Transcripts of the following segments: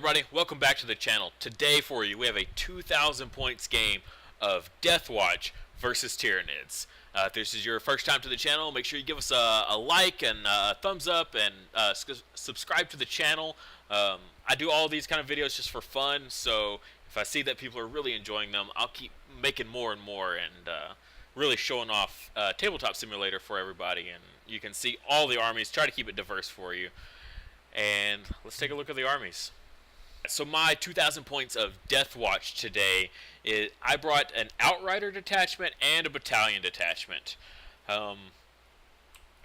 everybody, welcome back to the channel. Today for you we have a 2,000 points game of Deathwatch versus Tyranids. If this is your first time to the channel, make sure you give us a like and a thumbs up and subscribe to the channel. I do all these kind of videos just for fun, so if I see that people are really enjoying them, I'll keep making more and more and really showing off Tabletop Simulator for everybody. And you can see all the armies, try to keep it diverse for you. And let's take a look at the armies. So my 2,000 points of Deathwatch today is I brought an outrider detachment and a battalion detachment. I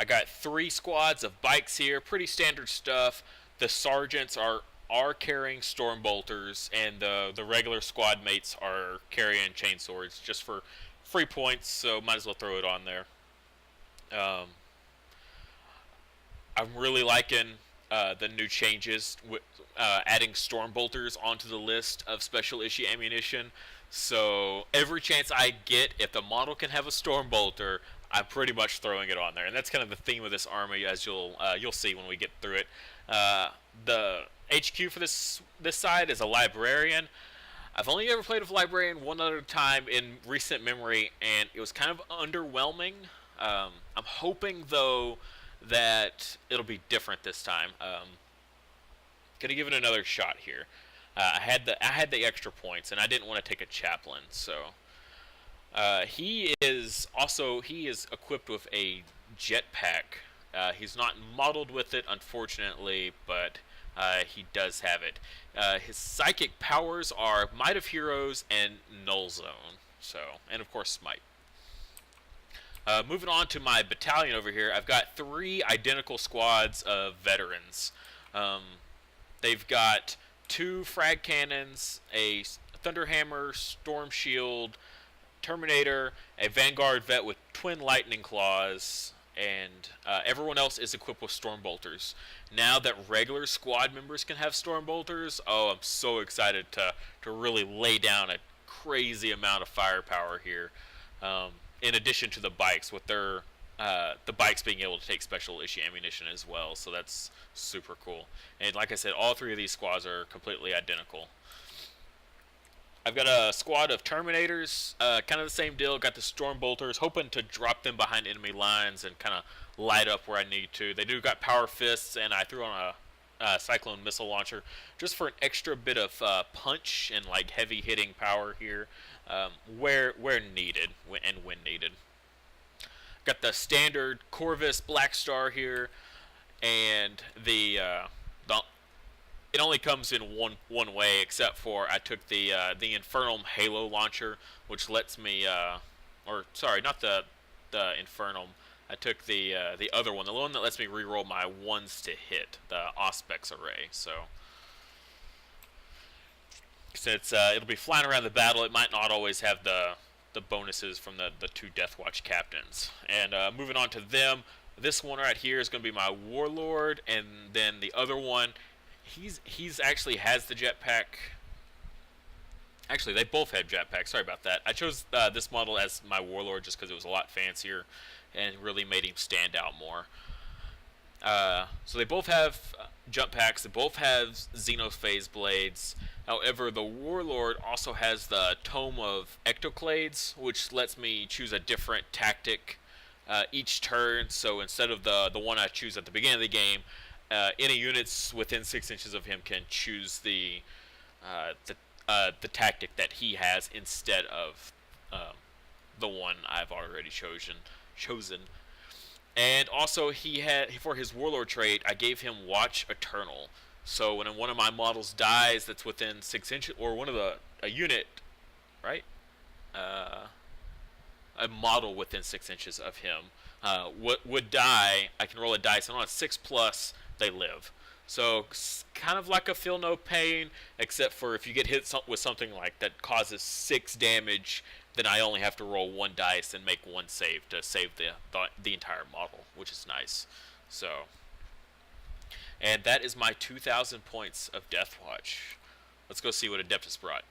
got 3 squads of bikes here, pretty standard stuff. The sergeants are carrying storm bolters, and the regular squad mates are carrying chain swords just for free points, so might as well throw it on there. I'm really liking the new changes, adding storm bolters onto the list of special issue ammunition. So every chance I get, if the model can have a storm bolter, I'm pretty much throwing it on there, and that's kind of the theme of this army, as you'll see when we get through it. The HQ for this side is a librarian. I've only ever played with librarian one other time in recent memory, and it was kind of underwhelming. I'm hoping though that it'll be different this time. Gonna give it another shot here. I had the extra points, and I didn't want to take a chaplain, so he is equipped with a jetpack. He's not modeled with it, unfortunately, but he does have it. His psychic powers are Might of Heroes and Null Zone, and of course Smite. Moving on to my battalion over here, I've got 3 identical squads of veterans. They've got 2 Frag Cannons, a Thunderhammer, Storm Shield, Terminator, a Vanguard Vet with twin Lightning Claws, and everyone else is equipped with Storm Bolters. Now that regular squad members can have Storm Bolters, oh, I'm so excited to really lay down a crazy amount of firepower here. In addition to the bikes, with the bikes being able to take special issue ammunition as well, so that's super cool. And like I said, all 3 of these squads are completely identical. I've got a squad of Terminators, kind of the same deal. Got the Storm Bolters, hoping to drop them behind enemy lines and kind of light up where I need to. They do got Power Fists, and I threw on a Cyclone missile launcher just for an extra bit of punch and like heavy hitting power here, where needed and when needed. Got the standard Corvus Black Star here, and it only comes in one way, except for I took the Infernal Halo launcher, which lets me or sorry, not the Infernal. I took the other one, the one that lets me reroll my ones to hit, the Auspex array. So since it'll be flying around the battle, it might not always have the bonuses from the 2 Deathwatch captains. And moving on to them, this one right here is going to be my Warlord, and then the other one, he's actually has the jetpack. Actually, they both had jetpacks. Sorry about that. I chose this model as my Warlord just because it was a lot fancier and really made him stand out more. So they both have jump packs. They both have Xenophase blades. However, the Warlord also has the Tome of Ectoclades, which lets me choose a different tactic each turn. So instead of the one I choose at the beginning of the game, any units within 6 inches of him can choose the tactic that he has instead of the one I've already chosen. And also, he had, for his Warlord trait, I gave him Watch Eternal. So when one of my models dies that's within 6 inches, or one of a unit, right? A model within 6 inches of him would die. I can roll a dice, and on a 6+, they live. So kind of like a Feel No Pain, except for if you get hit with something like that causes 6 damage, then I only have to roll 1 dice and make 1 save to save the entire model, which is nice. So, and that is my 2,000 points of Deathwatch. Let's go see what Adeptus brought.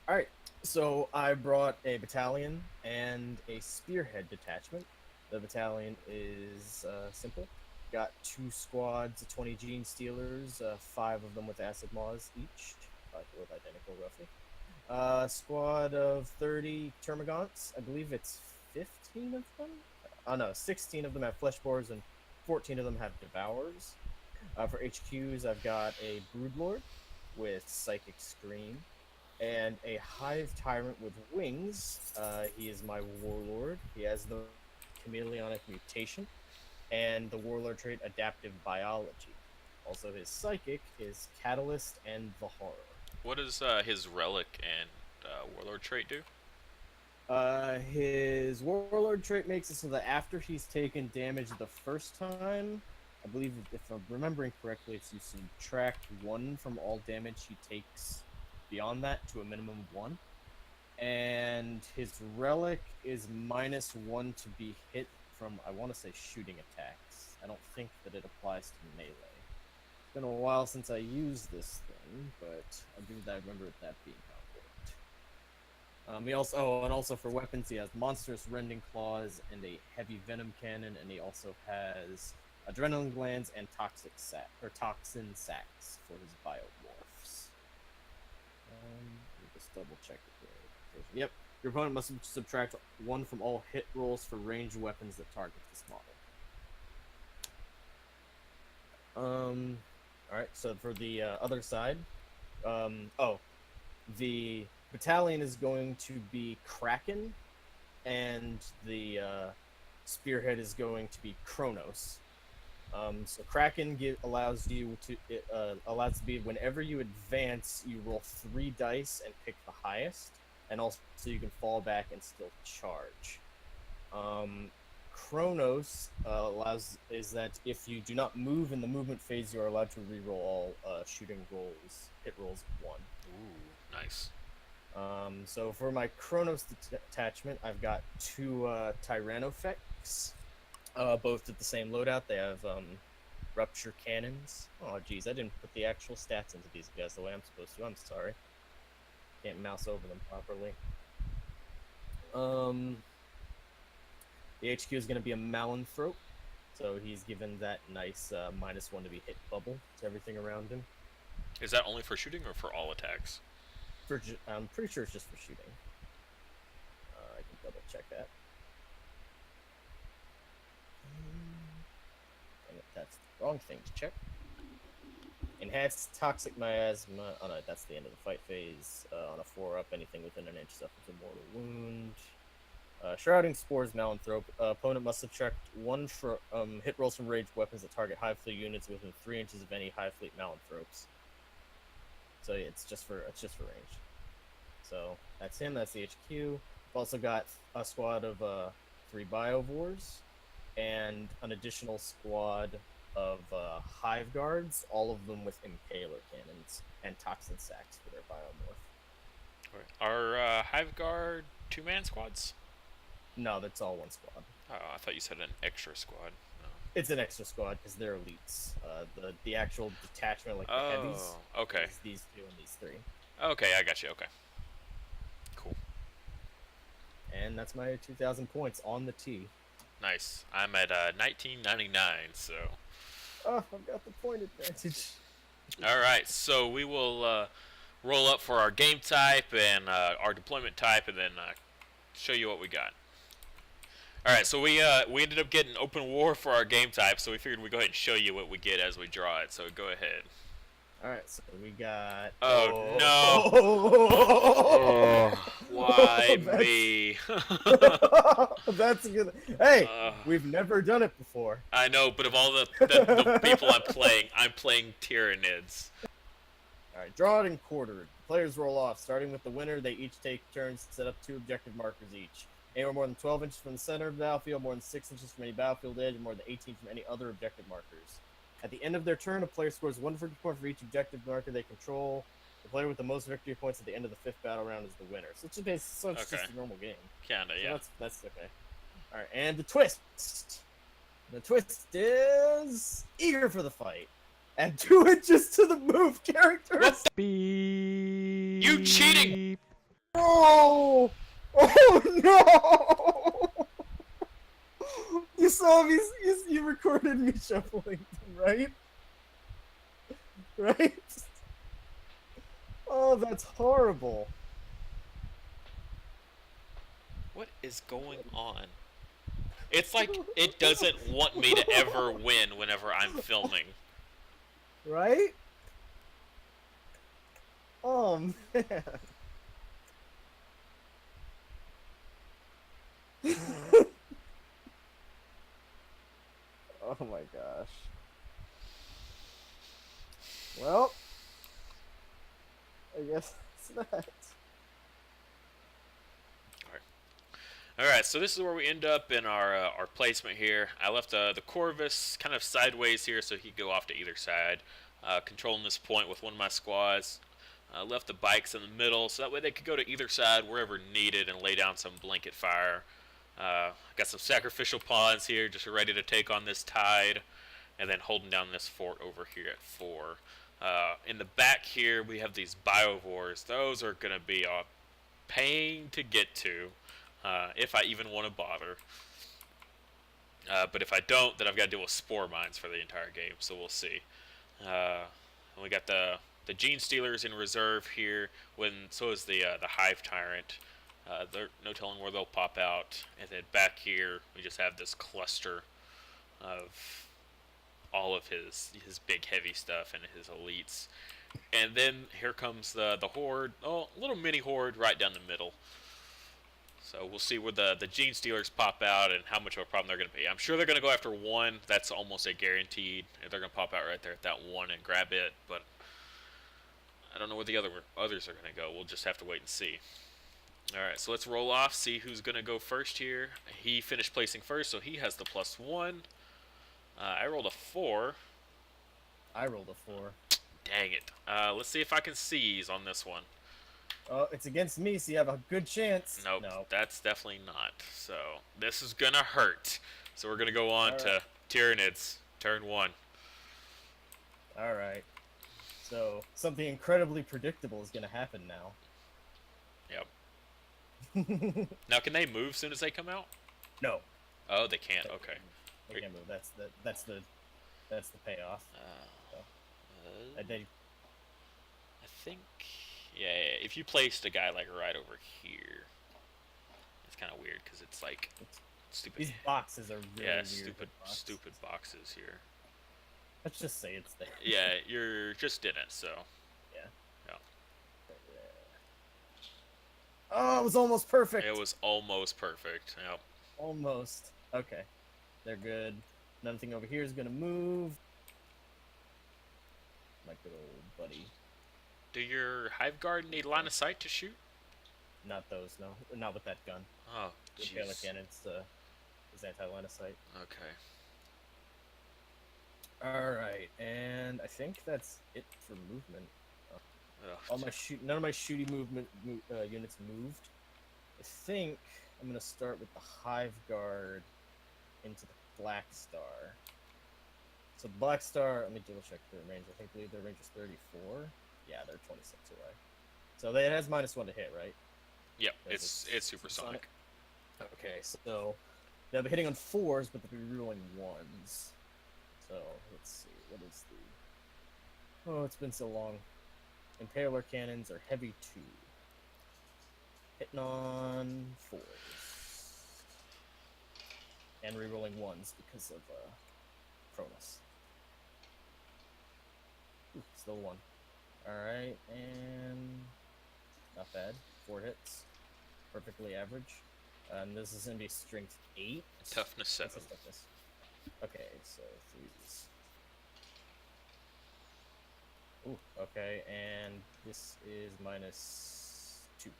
Alright, so I brought a battalion and a spearhead detachment. The battalion is simple. got 2 squads of 20 Gene Stealers, 5 of them with Acid Maws each, with identical roughly. Squad of 30 Termagants. I believe it's 15 of them? Oh no, 16 of them have Fleshborers and 14 of them have Devourers. For HQs, I've got a Broodlord with Psychic Scream, and a Hive Tyrant with Wings. He is my Warlord. He has the Chameleonic Mutation, and the Warlord trait Adaptive Biology. Also, his Psychic is Catalyst and the Horror. What does his Relic and Warlord trait do? His Warlord trait makes it so that after he's taken damage the first time, I believe if I'm remembering correctly, it's you subtract 1 from all damage he takes beyond that to a minimum of 1. And his Relic is -1 to be hit from, I want to say, shooting attacks. I don't think that it applies to melee. It's been a while since I used this thing, but I remember that being how it worked. He also, and also for weapons, he has monstrous rending claws and a heavy venom cannon, and he also has adrenaline glands and toxin sacs for his biomorphs. Let me just double check it. Yep, your opponent must subtract 1 from all hit rolls for ranged weapons that target this model. Alright, so for the other side, the battalion is going to be Kraken, and the spearhead is going to be Kronos. So Kraken allows you to be whenever you advance, you roll 3 dice and pick the highest, and also you can fall back and still charge. Kronos is that if you do not move in the movement phase, you are allowed to reroll all shooting rolls, hit rolls of 1. Ooh, nice. So for my Kronos detachment, I've got 2 Tyrannofex, both at the same loadout. They have Rupture Cannons. Oh geez, I didn't put the actual stats into these guys the way I'm supposed to. I'm sorry. Can't mouse over them properly. The HQ is going to be a Malanthrope, so he's given that nice -1 to be hit bubble to everything around him. Is that only for shooting or for all attacks? I'm pretty sure it's just for shooting. I can double check that. That's the wrong thing to check. Enhanced Toxic Miasma. Oh no, that's the end of the fight phase. On a 4-up, anything within an inch suffers a mortal wound. Shrouding Spores Malanthrope. Opponent must subtract 1 for hit rolls from ranged weapons that target Hive Fleet units within 3 inches of any Hive Fleet Malanthropes. So yeah, it's just for range. So that's him. That's the HQ. We've also got a squad of 3 Biovores and an additional squad of Hive Guards, all of them with Impaler Cannons and Toxin Sacs for their biomorph. Are Hive Guard 2-man squads? No, that's all 1 squad. Oh, I thought you said an extra squad. No. It's an extra squad because they're elites. The actual detachment, like the heavies, okay. is these 2 and these 3. Okay, I got you. Okay. Cool. And that's my 2,000 points on the T. Nice. I'm at 1999, so. Oh, I've got the point advantage. All right, so we will roll up for our game type and our deployment type, and then show you what we got. All right, so we ended up getting open war for our game type, so we figured we'd go ahead and show you what we get as we draw it. So go ahead. All right, so we got. Oh no! Why me? That's good. Hey, we've never done it before. I know, but of all the people I'm playing Tyranids. All right, draw it and quartered. Players roll off. Starting with the winner, they each take turns to set up 2 objective markers each. Anywhere more than 12 inches from the center of the battlefield, more than 6 inches from any battlefield edge, and more than 18 from any other objective markers. At the end of their turn, a player scores 1 victory point for each objective marker they control. The player with the most victory points at the end of the 5th battle round is the winner. So it's just a normal game. Kinda, yeah. So that's okay. All right, and the twist. The twist is eager for the fight. And 2 inches to the move characters. Beep. You cheating! Oh! Oh no! You saw me. You recorded me shuffling them, right? Right? Oh, that's horrible. What is going on? It's like it doesn't want me to ever win whenever I'm filming. Right? Oh, man. Oh my gosh. Well, I guess that's that. Alright, so this is where we end up in our placement here. I left the Corvus kind of sideways here so he could go off to either side, controlling this point with one of my squads. Left the bikes in the middle so that way they could go to either side wherever needed and lay down some blanket fire. Got some sacrificial pawns here just ready to take on this tide, and then holding down this fort over here at 4. In the back here we have these biovores. Those are going to be a pain to get to. If I even want to bother. But if I don't, then I've got to deal with Spore Mines for the entire game, so we'll see. And we got the Gene Stealers in reserve here, so is the Hive Tyrant. There's no telling where they'll pop out. And then back here, we just have this cluster of all of his big heavy stuff and his elites. And then here comes the Horde, a little mini Horde right down the middle. So we'll see where the Gene Stealers pop out and how much of a problem they're going to be. I'm sure they're going to go after one. That's almost a guaranteed. They're going to pop out right there at that one and grab it. But I don't know where the others are going to go. We'll just have to wait and see. Alright, so let's roll off, see who's going to go first here. He finished placing first, so he has the +1. I rolled a 4. I rolled a 4. Dang it. Let's see if I can seize on this one. Oh, it's against me, so you have a good chance. Nope, no. That's definitely not. So, this is gonna hurt. So we're gonna go on to Tyranids, turn 1. Alright. So, something incredibly predictable is gonna happen now. Yep. Now, can they move as soon as they come out? No. Oh, they can't, okay. They can't move. That's the payoff. I They think... Yeah, if you placed a guy like right over here, it's kind of weird because it's like stupid. These boxes are really weird. Stupid boxes here. Let's just say it's there. Yeah, you're just in it, so. Yeah. Yeah. Oh, it was almost perfect. It was almost perfect. Yep. Almost. Okay. They're good. Nothing over here is gonna move. My good old buddy. Do your Hive Guard need line of sight to shoot? Not those, no. Not with that gun. Oh, The Special Cannon is anti-line of sight. Okay. Alright, and I think that's it for movement. Ugh. None of my shooty movement units moved. I think I'm gonna start with the Hive Guard into the Black Star. So the Black Star, let me double check their range. I believe their range is 34. Yeah, they're 26 away. So it has -1 to hit, right? Yep, it's supersonic. Okay, so they'll be hitting on 4s, but they'll be rolling 1s. So let's see, what is the... Oh, it's been so long. Impaler cannons are heavy 2. Hitting on 4s. And rerolling 1s because of Cronus. Ooh, still 1. Alright, and not bad. 4 hits. Perfectly average. And this is going to be strength 8. Toughness 7. Toughness. Okay, so 3s. Ooh, okay, and this is -2.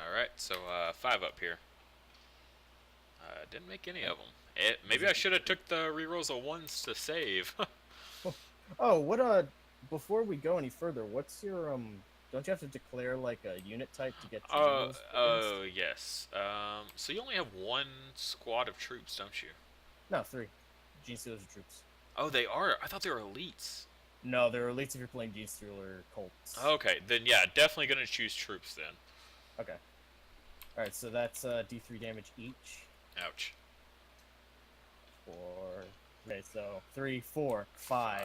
Alright, so 5 up here. Didn't make any of them. Maybe I should have took the rerolls of 1s to save. Oh, what before we go any further, what's your don't you have to declare like a unit type to get to those? Oh, yes. So you only have 1 squad of troops, don't you? No, 3. Gene Stealers are troops. Oh, they are? I thought they were elites. No, they're elites if you're playing Gene Stealer Colts. Okay, then yeah, definitely gonna choose troops then. Okay. Alright, so that's D3 damage each. Ouch. Okay, so 3, 4, 5.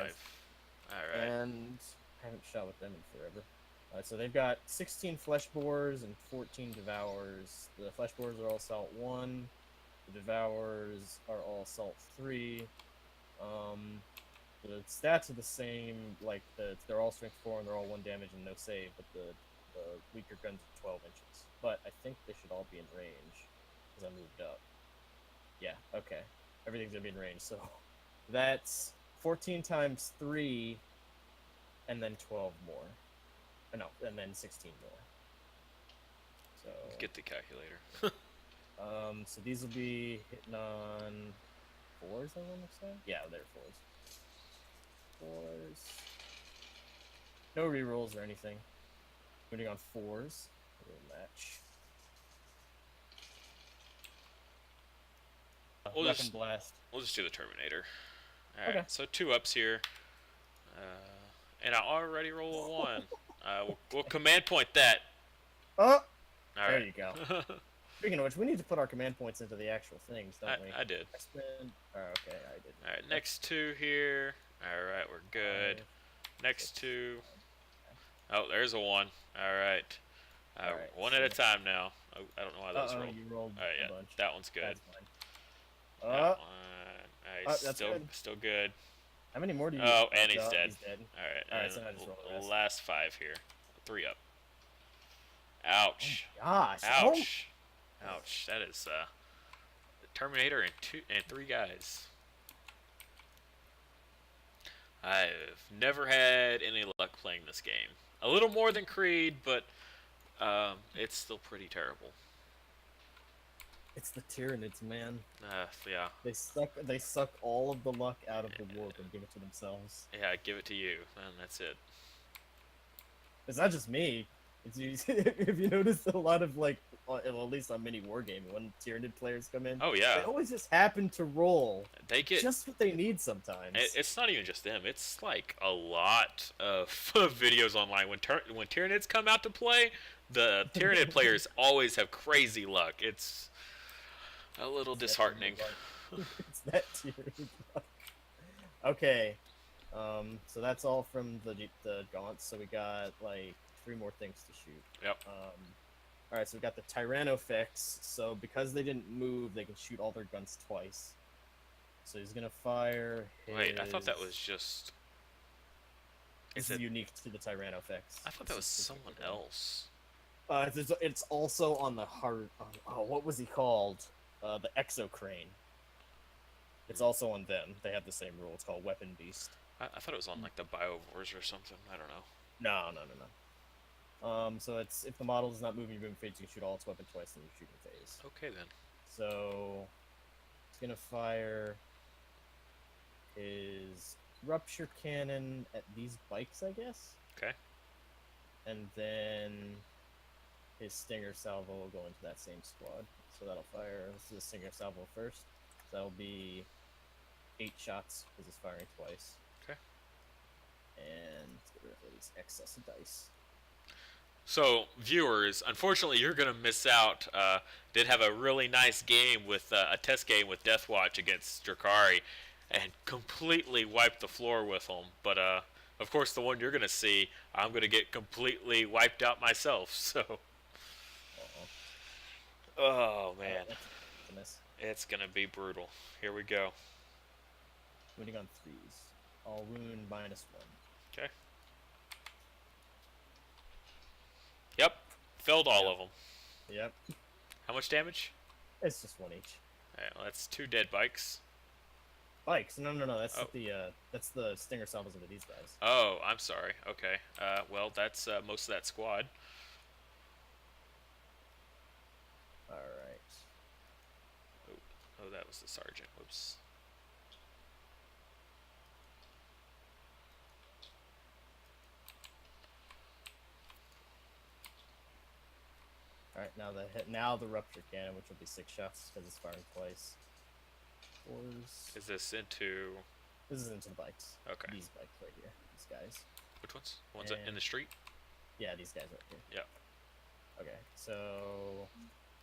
Alright. And I haven't shot with them in forever. Alright, so they've got 16 flesh borers and 14 devours. The flesh borers are all salt 1. The devours are all salt 3. The stats are the same, like they're all strength 4 and they're all 1 damage and no save, but the weaker guns are 12 inches. But I think they should all be in range because I moved up. Yeah, okay. Everything's gonna be in range, so that's 14 times 3 and then 12 more. No, and then 16 more. So Get the calculator. so these will be hitting on 4s, I want to say? Yeah, they're 4s. 4s. No rerolls or anything. Moving on 4s. We'll match. Weapon blast. We'll just do the Terminator. Alright, Okay. so 2 ups here. And I already roll a 1. We'll command point that. Oh! All There right. you go. Speaking of which, we need to put our command points into the actual things, don't we? I did. Oh, okay, I did. Alright, next 2 here. Alright, we're good. Next 2. Oh, there's a 1. Alright. Alright, one at a time now. Oh, I don't know why those rolled. You rolled Alright, a yeah, bunch. that one's good. That's fine. That one. Alright, that's still good. How many more do you? Oh, and he's Oh, dead. He's dead. Alright, so I just roll the rest. last 5 here. 3 up. Ouch. Gosh. Ouch. Ouch. That is Terminator and 3 guys. I've never had any luck playing this game. A little more than Creed, but it's still pretty terrible. It's the Tyranids, man. Yeah. They suck all of the luck out of the warp and give it to themselves. Yeah, give it to you, and that's it. It's not just me. It's if you notice a lot of like, well, at least on mini wargaming, when Tyranid players come in, Oh yeah. they always just happen to roll They get just what they need sometimes. It's not even just them. It's like a lot of videos online when Tyranids come out to play. The Tyranid players always have crazy luck. It's a little disheartening. It's that Tyranid luck. Okay, so that's all from the gaunts. So we got like 3 more things to shoot. Yep. All right, so we got the Tyrannofix. So because they didn't move, they can shoot all their guns twice. So he's gonna fire. Wait, I thought that was just. This is unique to the Tyrannofix. I thought that was someone else. It's also on the heart. Oh, what was he called? The Exocrane. It's also on them. They have the same rule. It's called Weapon Beast. I thought it was on like the Biovores or something. I don't know. No. So it's if the model is not moving your moving phase, you can shoot all its weapon twice in your shooting phase. Okay then. So it's gonna fire his Rupture Cannon at these bikes, I guess. Okay. And then his Stinger Salvo will go into that same squad. So that'll fire. This is the Stinger Salvo first. So that'll be 8 shots because it's firing twice. Okay. And let's get rid of these excess of dice. So, viewers, unfortunately, you're going to miss out. Did have a really nice game with a test game with Deathwatch against Drakari, and completely wiped the floor with him. But of course, the one you're going to see, I'm going to get completely wiped out myself. So, oh man, it's going to be brutal. Here we go. Wounding on 3s. All wound -1. Okay. Yep, felled all of them. Yep. How much damage? It's just 1 each. Alright, well, that's 2 dead bikes. Bikes? No. That's the Stinger Salvos into these guys. Oh, I'm sorry. Okay. Well, that's most of that squad. All right. Oh, that was the sergeant. Whoops. All right. Now the Rupture Cannon, which will be 6 shots because it's firing twice. 4s. Is this into? This is into the bikes. Okay. These bikes right here. These guys. Which ones? Ones in the street? Yeah, these guys right here. Yeah. Okay. So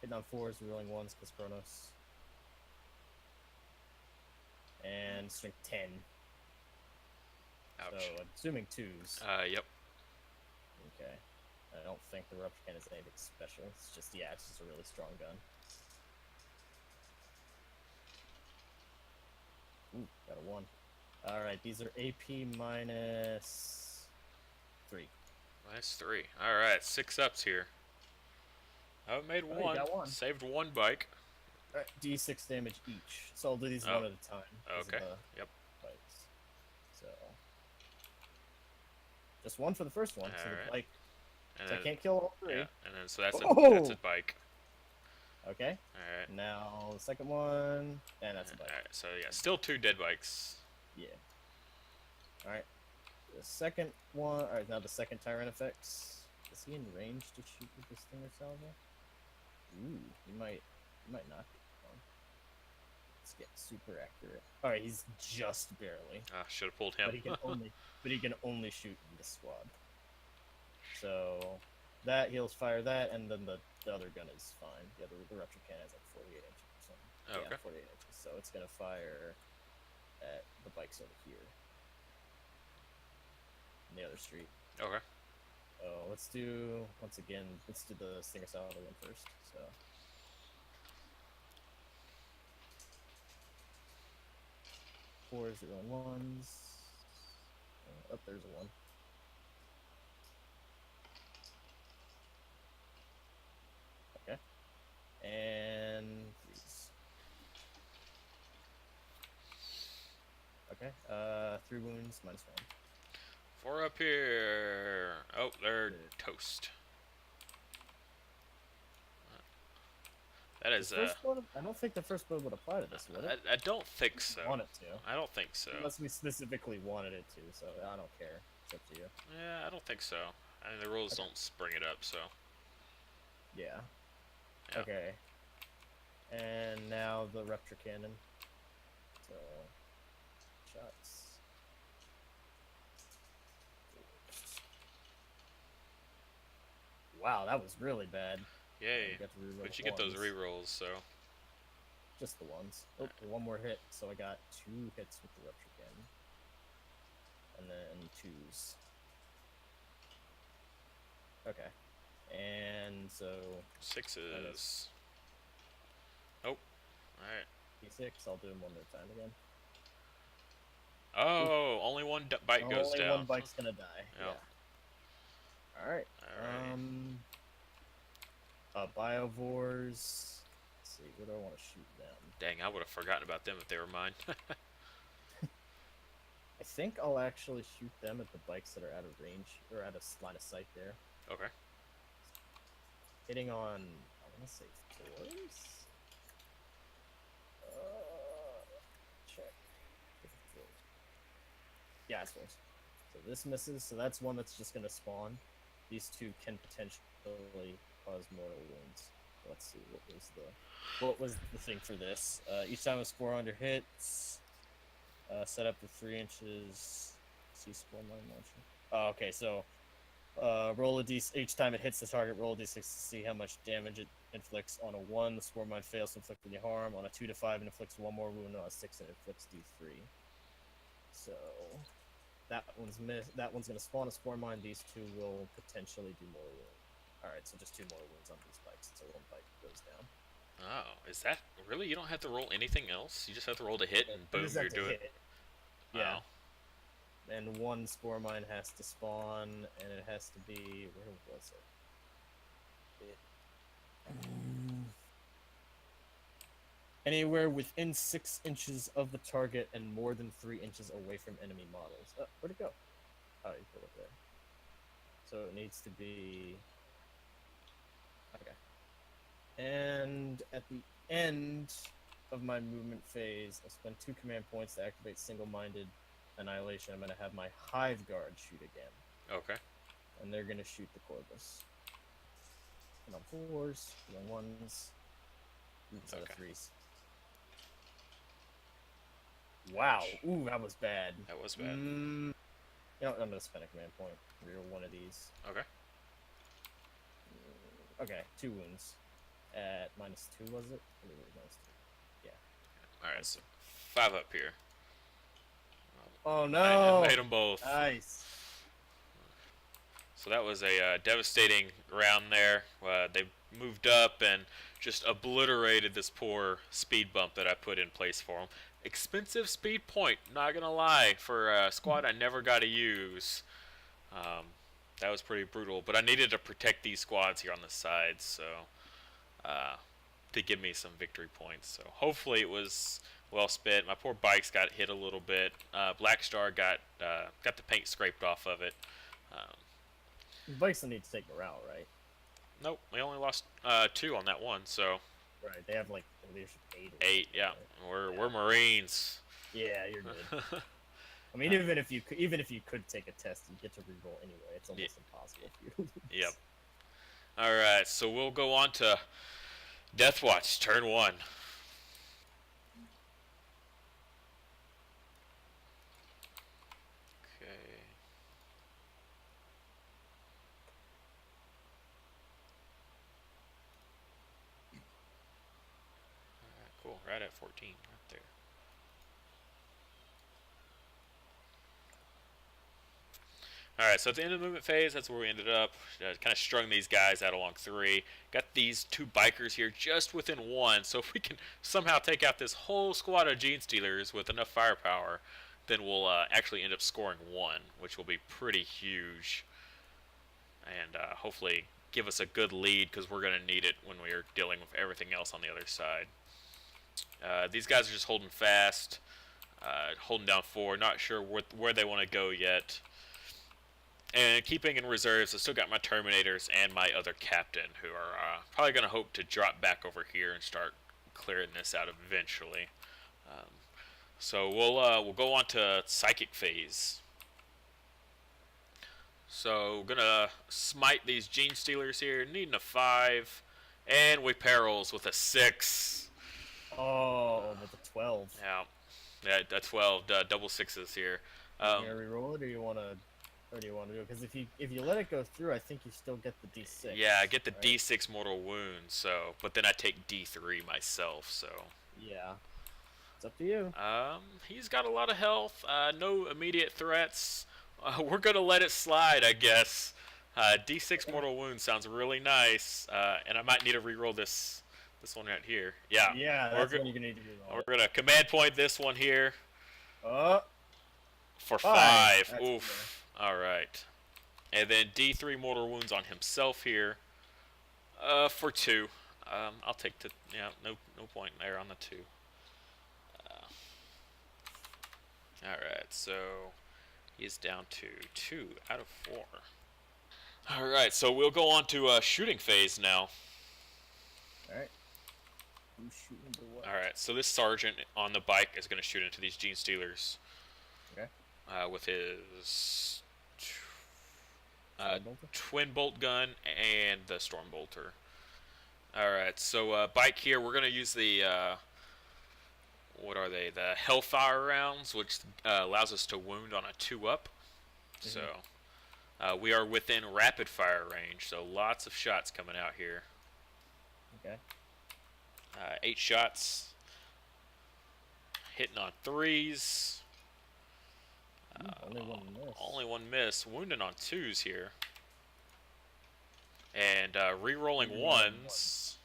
Hitting on 4s, rolling 1s because Chronos. And strength 10. Ouch. So I'm assuming 2s. Yep. Okay. I don't think the Rupture Cannon is anything special. It's just, yeah, it's just a really strong gun. Ooh, got a 1. Alright, these are AP minus 3. Minus 3. Alright, 6 ups here. Oh, made Oh, you one. got 1. Saved 1 bike. Alright, D6 damage each. So I'll do these Oh. one at a time. 'cause of Okay. the Yep. bikes. So just 1 for the first one. So Alright. the bike. And So I then, can't kill all 3. yeah, and then so that's Oh! that's a bike. Okay. Alright. Now the second one, and that's a bike. Alright, so yeah, still 2 dead bikes. Yeah. Alright. The second one. Alright, now the second Tyrant effects. Is he in range to shoot with this thing or salvo? Ooh, he might not be. Let's get super accurate. Alright, he's just barely. Should have pulled him. But he can only shoot in this squad. So that he'll fire that, and then the other gun is fine. The Rupture Cannon is like 48 inches or something. Oh, Yeah, okay. 48 inches. So it's gonna fire at the bikes over here. On the other street. Okay. Oh, let's do the Stinger Salvo one first. So 4s, 1s. Oh, there's a 1. Okay. And 3s. Okay. 3 wounds, -1. 4 up here. Oh, they're toast. That is I don't think the first blood would apply to this, would it? I don't think so. Want it to. I don't think so. Unless we specifically wanted it to, so I don't care. It's up to you. Yeah, I don't think so. I mean, the rules Okay. don't bring it up, so. Yeah. Yeah. Okay. And now the Rapture Cannon. So, shots. Wow, that was really bad. Yay. Got to reroll But you get those ones. rerolls, so. Just the ones. Oh, one more hit, so I got 2 hits with the Rupture Cannon. And then 2s. Okay. And so 6s. Oh. Alright. D6, I'll do them one at a time again. Oh, only one bike goes Only down. one bike's gonna die. Yeah. Yeah. Alright. Alright. Biovores. Let's see, where do I want to shoot them? Dang, I would have forgotten about them if they were mine. I think I'll actually shoot them at the bikes that are out of range, or out of line of sight there. Okay. Hitting on, I want to say 4s? Check. Yeah, it's 4s. So this misses, so that's one that's just going to spawn. These 2 can potentially cause mortal wounds. Let's see, what was the thing for this? Each time a Spore under hits, set up to 3 inches. See Spore Mine launcher. Oh, okay, so roll a d6 each time it hits the target. Roll a d6 to see how much damage it inflicts. On a 1, the Spore Mine fails to inflict any harm. On a 2 to 5, it inflicts 1 more wound. On a 6, it inflicts d3. So that one's That one's gonna spawn a Spore Mine. These 2 will potentially do more wounds. All right, so just 2 more wounds on these bikes. So 1 bike goes down. Oh, is that really? You don't have to roll anything else? You just have to roll to hit, and boom, you're doing it. Yeah. Oh. And 1 Spore Mine has to spawn, and it has to be, where was it? Anywhere within 6 inches of the target and more than 3 inches away from enemy models. Where'd it go? Oh, you put it there. So it needs to be. Okay. And at the end of my movement phase, I'll spend 2 command points to activate single-minded annihilation. I'm going to have my Hive Guard shoot again. Okay. And they're going to shoot the Corvus. And on 4s, and on 1s, instead of 3s. Wow. Ooh, that was bad. That was bad. You know, I'm going to spend a command point. Reroll one of these. Okay. Okay, 2 wounds. at -2, was it? I believe it was -2. Yeah. All right, so 5 up here. Oh no! I made them both. Nice. So that was a devastating round there. They moved up and just obliterated this poor speed bump that I put in place for them. Expensive speed point, not gonna lie, for a squad I never got to use. That was pretty brutal, but I needed to protect these squads here on the sides, so to give me some victory points. So hopefully it was well spent. My poor bikes got hit a little bit. Black Star got the paint scraped off of it. Bikes don't need to take morale, right? Nope, we only lost 2 on that one, so. Right, they have like leadership 8. 8, yeah. Right? We're Marines. Yeah, you're good. I mean, even if you could take a test and get to reroll anyway, it's almost impossible for you to lose. Yep. All right, so we'll go on to Deathwatch, turn 1. Okay. All right, cool. Right at 14, right there. Alright, so at the end of the movement phase, that's where we ended up. Kind of strung these guys out along 3. Got these 2 bikers here just within 1, so if we can somehow take out this whole squad of Gene Stealers with enough firepower, then we'll actually end up scoring 1, which will be pretty huge. And hopefully give us a good lead, because we're going to need it when we are dealing with everything else on the other side. These guys are just holding fast, holding down 4, not sure where they want to go yet. And keeping in reserves, I still got my Terminators and my other captain, who are probably going to hope to drop back over here and start clearing this out eventually. So we'll go on to Psychic phase. So we're gonna smite these Gene Stealers here, needing a 5, and we perils with a 6. Oh, with a 12. Yeah, a 12, double 6s here. You gonna reroll it, or do you want to do it? Because if you let it go through, I think you still get the D6. Yeah, I get the right? D6 mortal wounds. So, but then I take D3 myself. So. Yeah. It's up to you. He's got a lot of health. No immediate threats. We're gonna let it slide, I guess. D6 mortal wounds sounds really nice. And I might need to reroll this one right here. Yeah. Yeah, that's when you're gonna need to reroll. We're gonna command point this one here. For 5. Oof. All right. And then D3 mortal wounds on himself here. For 2. I'll take yeah, no point there on the 2. Alright, so he's down to 2 out of 4. Alright, so we'll go on to shooting phase now. Alright. Who's shooting the what? Alright, so this sergeant on the bike is going to shoot into these Gene Stealers. Okay. With his Bolter? twin bolt gun and the storm bolter. Alright, so bike here, we're going to use the what are they? The Hellfire rounds, which allows us to wound on a 2-up. Mm-hmm. So we are within rapid fire range, so lots of shots coming out here. Okay. 8 shots. Hitting on 3s. Only one miss. Only 1 miss. Wounding on 2s here. And re-rolling 1s.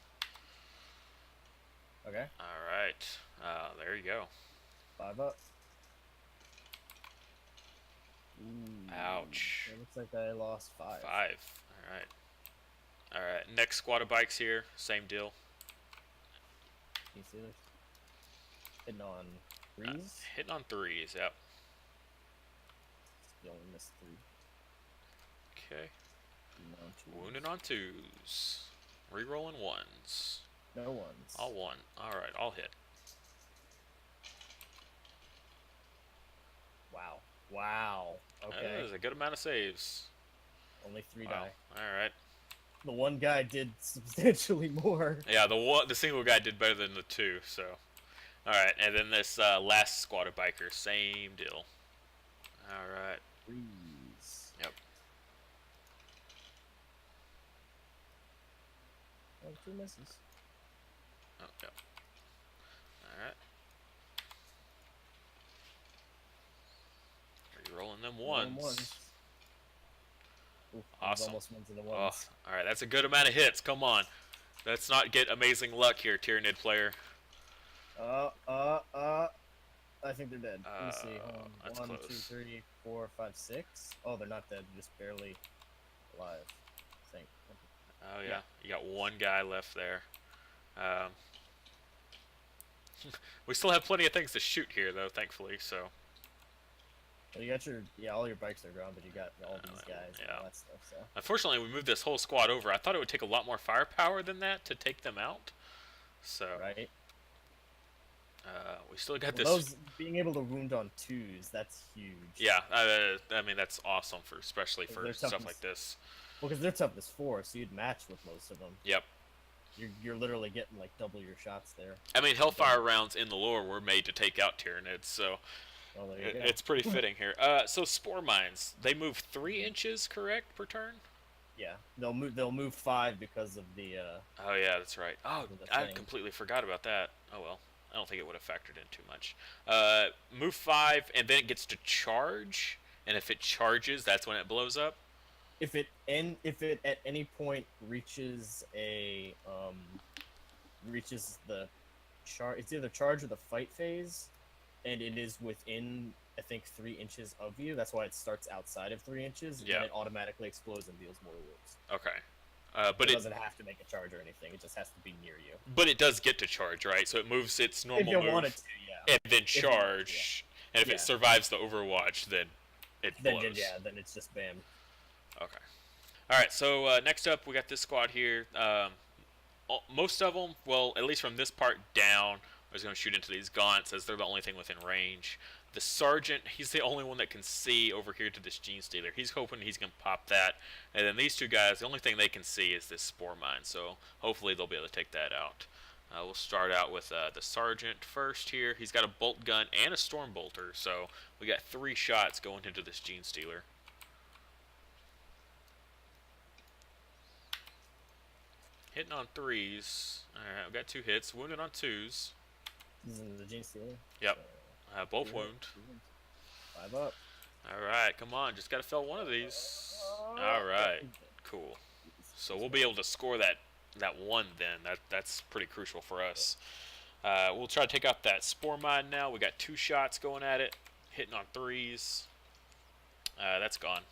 Okay. Alright. There you go. 5 up. Ooh. Ouch. It looks like I lost 5. 5. Alright. Alright. Next squad of bikes here. Same deal. Can you see this? Hitting on 3s? Hitting on 3s, yep. You only missed 3. Okay. Wounded Wounded on 2s. Rerolling 1s. No ones. All 1. Alright, I'll hit. Wow. Wow. Okay. That is a good amount of saves. Only 3 Wow. die. Alright. The one guy did substantially more. Yeah, the single guy did better than the 2, so. Alright, and then this last squad of bikers, same deal. Alright. 3s. Yep. Oh, 2 misses. Oh, yeah. Alright. Rolling them ones. Ooh, Awesome. almost ones in the Oh, ones. alright, that's a good amount of hits. Come on. Let's not get amazing luck here, Tyranid player. I think they're dead. Let me see. That's 1, close. 2, 3, 4, 5, 6. Oh, they're not dead. They're just barely alive. I think. Oh, yeah. You got one guy left there. We still have plenty of things to shoot here, though, thankfully, so... Well, you got your all your bikes are gone, but you got all these guys and all that stuff. So unfortunately, we moved this whole squad over. I thought it would take a lot more firepower than that to take them out. So right. We still got well, this. Those being able to wound on twos, that's huge. Yeah, I mean that's awesome for especially for stuff like this. Well, because they're toughness 4, so you'd match with most of them. Yep. You're literally getting like double your shots there. I mean, Hellfire rounds in the lore were made to take out Tyranids, so. Well, It's pretty fitting here. So Spore Mines, they move 3 inches, correct, per turn? Yeah, they'll move 5 because of the. Oh yeah, that's right. Oh, I thing. completely forgot about that. Oh well, I don't think it would have factored in too much. Move 5, and then it gets to charge, and if it charges, that's when it blows up. If it at any point reaches a reaches the charge, it's either charge or the fight phase. And it is within, I think, 3 inches of you. That's why it starts outside of 3 inches. Yeah. And it automatically explodes and deals more wounds. Okay. But it doesn't have to make a charge or anything. It just has to be near you. But it does get to charge, right? So it moves its normal if you move. wanted to, yeah. And then charge. And if it survives the Overwatch, then it blows. Then it's just bam. Okay. Alright, so next up, we got this squad here. Most of them, well, at least from this part down, I was going to shoot into these gaunts as they're the only thing within range. The Sergeant, he's the only one that can see over here to this Gene Stealer. He's hoping he's going to pop that. And then these two guys, the only thing they can see is this Spore Mine. So hopefully they'll be able to take that out. We'll start out with the Sergeant first here. He's got a bolt gun and a storm bolter. So we got 3 shots going into this Gene Stealer. Hitting on 3s. Alright, we got 2 hits. Wounded on 2s. This is the Gene Stealer. Yep. Both wound. 5 up. Alright, come on. Just gotta fill one of these. Alright. Cool. So we'll be able to score that 1 then. That's pretty crucial for us. We'll try to take out that Spore Mine now. We got 2 shots going at it. Hitting on 3s. That's gone.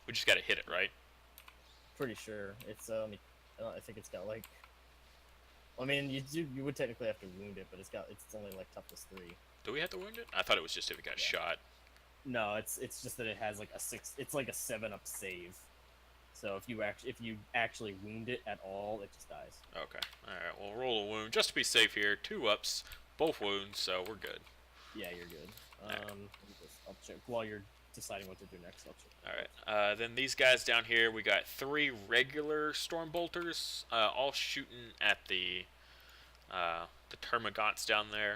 We just gotta hit it, right? Pretty sure. It's I think it's got like. I mean, you would technically have to wound it, but it's only like toughness 3. Do we have to wound it? I thought it was just if it got shot. No, it's just that it has like a 6. It's like a 7-up save. So if you actually wound it at all, it just dies. Okay. All right. We'll roll a wound just to be safe here. 2 ups, both wounds, so we're good. Yeah, you're good. I'll check while you're deciding what to do next. I'll check. All right. Then these guys down here, we got 3 regular storm bolters, all shooting at the termagants down there.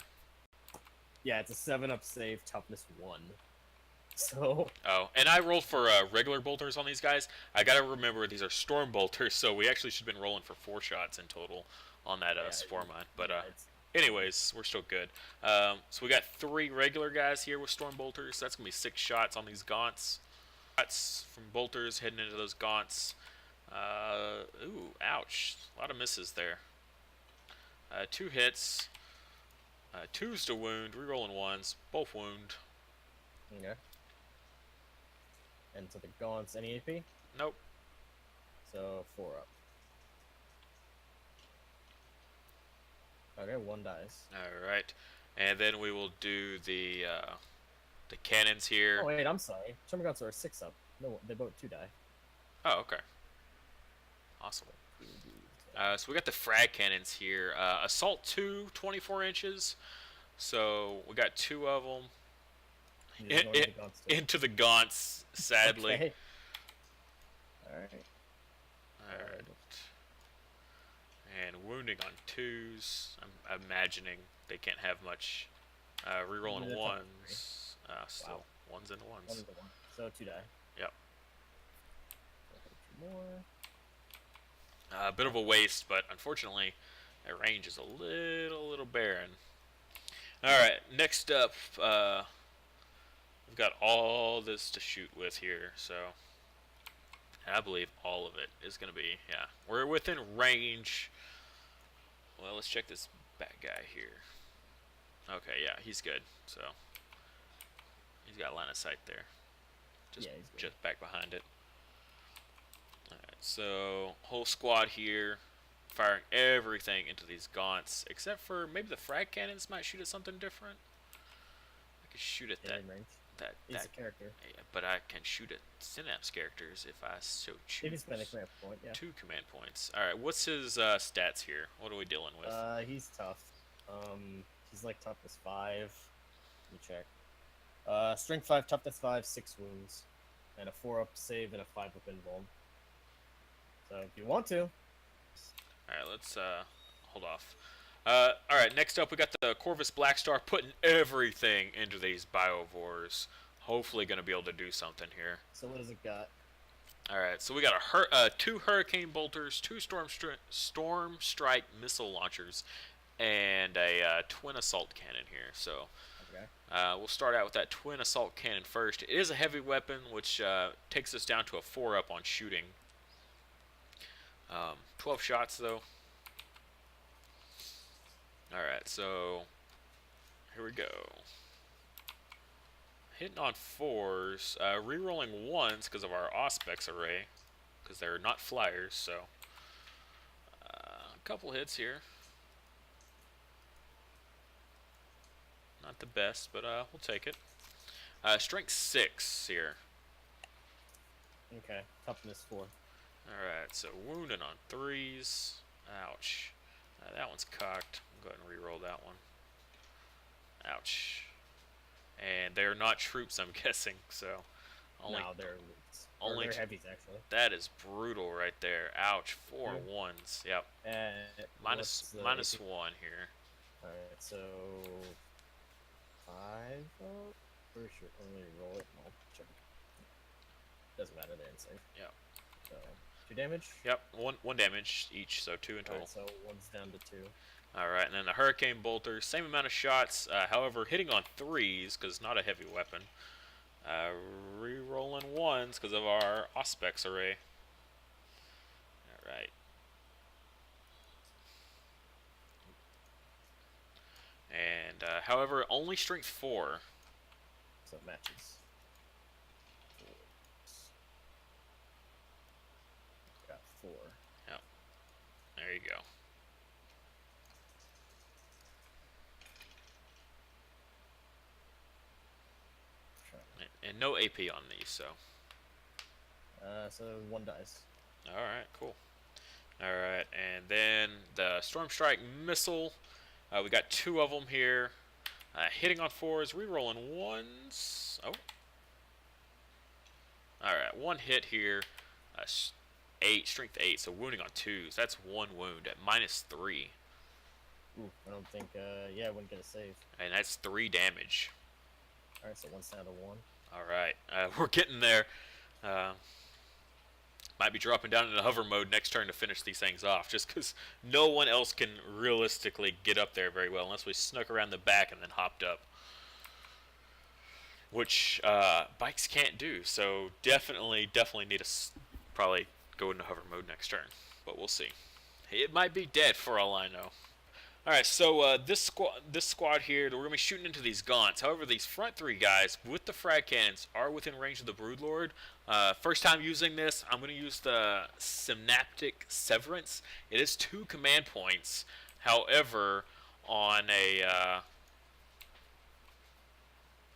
Yeah, it's a 7-up save, toughness 1. So. Oh, and I rolled for regular bolters on these guys. I gotta remember these are storm bolters, so we actually should have been rolling for 4 shots in total on that Spore Mine. But anyways, we're still good. So we got 3 regular guys here with storm bolters. That's gonna be 6 shots on these gaunts. Shots from bolters heading into those gaunts. Ooh, ouch! A lot of misses there. 2 hits. 2s to wound. Rerolling 1s. Both wound. Okay. And to the gaunts, any AP? Nope. So 4 up. Okay, 1 dies. All right, and then we will do the cannons here. Oh wait, I'm sorry. Termagants are 6 up. No, they both 2 die. Oh, okay. Awesome. So we got the Frag Cannons here. Assault 2, 24 inches. So we got 2 of them. Into the gaunts, sadly. Okay. Alright. Alright. And wounding on 2s. I'm imagining they can't have much. Rerolling 1s. Still, 1s and 1s. 1 into 1. So 2 die. Yep. 2 more. A bit of a waste, but unfortunately, That range is a little barren. Alright, next up, we've got all this to shoot with here, so I believe all of it is going to be, yeah. We're within range. Well, let's check this bad guy here. Okay, yeah, he's good, so he's got line of sight there. Just back behind it. Alright, so whole squad here, firing everything into these gaunts, except for maybe the frag cannons might shoot at something different. I could shoot at that character. Yeah, but I can shoot at Synapse characters if I so choose. If you spend a command point, yeah. 2 command points. Alright, what's his stats here? What are we dealing with? He's tough. He's like toughness 5. Let me check. Strength 5, toughness 5, 6 wounds, and a 4-up save and a 5-up invuln. So if you want to. Alright, let's hold off. Alright, next up we got the Corvus Blackstar putting everything into these biovores. Hopefully going to be able to do something here. So what does it got? Alright, so we got 2 Hurricane Bolters, 2 Storm Strike Missile Launchers, and a Twin Assault Cannon here. So okay. We'll start out with that Twin Assault Cannon first. It is a heavy weapon, which takes us down to a 4-up on shooting. 12 shots, though. Alright, so here we go. Hitting on 4s, rerolling 1s because of our Auspex array, because they're not flyers, so a couple hits here. Not the best, but we'll take it. Strength 6 here. Okay, toughness 4. Alright, so wounded on 3s. Ouch. That one's cocked. I'll go ahead and reroll that one. Ouch. And they're not troops, I'm guessing, so no, they're heavies, actually. That is brutal right there. Ouch. 4 1s. Yep. Minus 1 here. Alright, so 5 up? Pretty sure. Let me roll it and I'll check. Doesn't matter, they're insane. Yep. So 2 damage? Yep, one damage each, so 2 in total. Right, so 1's down to 2. Alright, and then the Hurricane Bolter, same amount of shots, however, hitting on 3s, because it's not a heavy weapon. Rerolling 1s because of our Auspex array. Alright. And, however, only strength 4. So it matches. Got 4. Yep. There you go. And no AP on these, so. So 1 dies. Alright, cool. Alright, and then the Storm Strike Missile. We got 2 of them here. Hitting on 4s, rerolling 1s. Oh. Alright, 1 hit here. 8, strength 8, so wounding on 2s. That's 1 wound at -3. Ooh, I don't think, yeah, I wouldn't get a save. And that's 3 damage. Alright, so 1's down to 1. Alright, we're getting there. Might be dropping down into hover mode next turn to finish these things off, just because no one else can realistically get up there very well, unless we snuck around the back and then hopped up. Which bikes can't do, so definitely need to probably go into hover mode next turn. But we'll see. It might be dead for all I know. Alright, so this squad here, we're going to be shooting into these gaunts. However, these front 3 guys with the frag cannons are within range of the Broodlord. First time using this, I'm going to use the Synaptic Severance. It is 2 command points. However, on a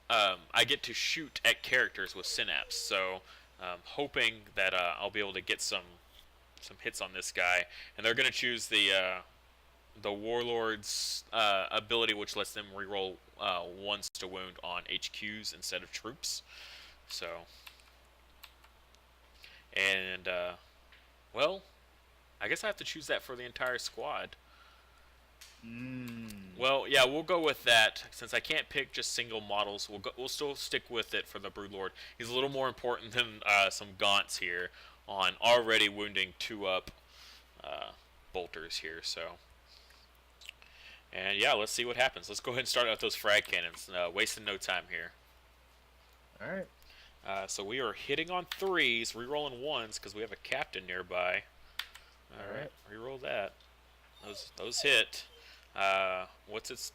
I get to shoot at characters with Synapse, so hoping that I'll be able to get some hits on this guy. And they're going to choose the Warlord's ability, which lets them reroll 1s to wound on HQs instead of troops. So, and well, I guess I have to choose that for the entire squad. Well, yeah, we'll go with that since I can't pick just single models. We'll still stick with it for the Broodlord. He's a little more important than some gaunts here on already wounding 2-up bolters here. So And yeah, let's see what happens. Let's go ahead and start out with those frag cannons. Wasting no time here. All right. So we are hitting on 3s, re-rolling 1s because we have a captain nearby. All right, re-roll that. Those hit. What's its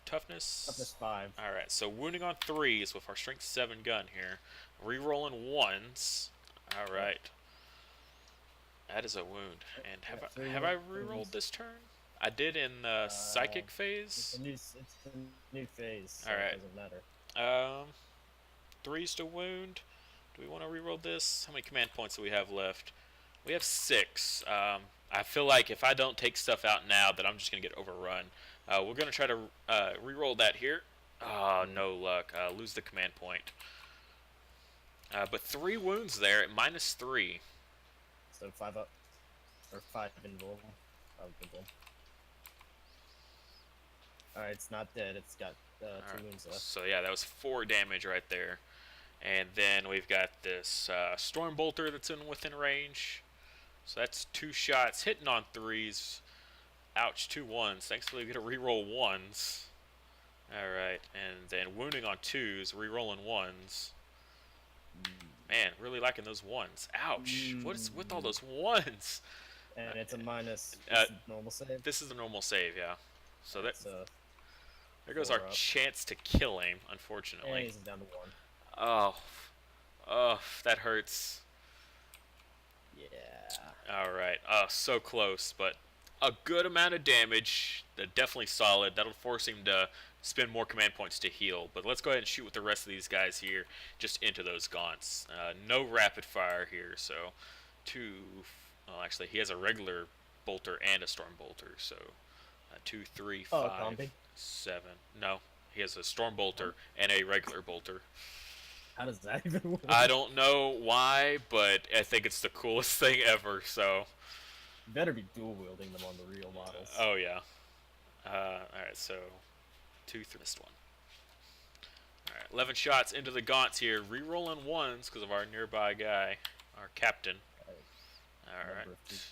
toughness? Toughness 5. All right, so wounding on 3s with our strength 7 gun here. Re-rolling 1s. All right. That is a wound. And have I re-rolled this turn? I did in the psychic phase. It's a new phase. So All right. It doesn't matter. 3s to wound. Do we want to re-roll this? How many command points do we have left? We have 6. I feel like if I don't take stuff out now, that I'm just going to get overrun. We're going to try to re-roll that here. Oh, no luck. Lose the command point. But 3 wounds there at -3. So 5 up. Or 5 invulnerable. Alright, it's not dead. It's got 2 wounds left. So yeah, that was 4 damage right there. And then we've got this Storm Bolter that's within range. So that's 2 shots, hitting on 3s. Ouch, 2 1s. Thankfully we get to reroll 1s. Alright, and then wounding on 2s, rerolling 1s. Man, really liking those 1s. Ouch, what is with all those 1s? And it's a minus normal save. This is the normal save, yeah. So that's So there goes our chance to kill him, and unfortunately. he's down to 1. Oh, that hurts. Yeah. Alright, so close, but a good amount of damage. Definitely solid. That'll force him to spend more command points to heal. But let's go ahead and shoot with the rest of these guys here, just into those gaunts. No rapid fire here, so 2... Well, actually, he has a regular bolter and a storm bolter, so 2, 3, 5, 7. No, he has a storm bolter and a regular bolter. How does that even work? I don't know why, but I think it's the coolest thing ever, so... You better be dual wielding them on the real models. Oh, yeah. Alright, so 2, 3, missed 1. Alright, 11 shots into the gaunts here, re-rolling 1s because of our nearby guy, our captain. Alright. Of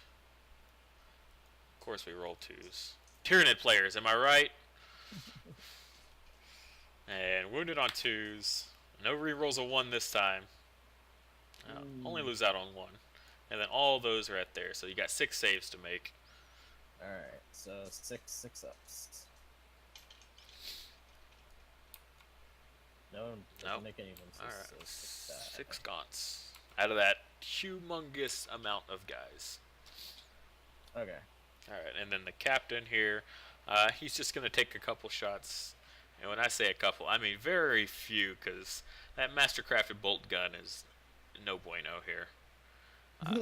course we roll 2s. Tyranid players, am I right? And wounded on 2s. No re-rolls of 1 this time. Only lose out on 1. And then all those are at there, so you got 6 saves to make. Alright, so 6 ups. No, doesn't make any of them. Alright, 6 gaunts. Out of that humongous amount of guys. Okay. Alright, and then the captain here, he's just going to take a couple shots. And when I say a couple, I mean very few, because that mastercrafted bolt gun is no bueno here.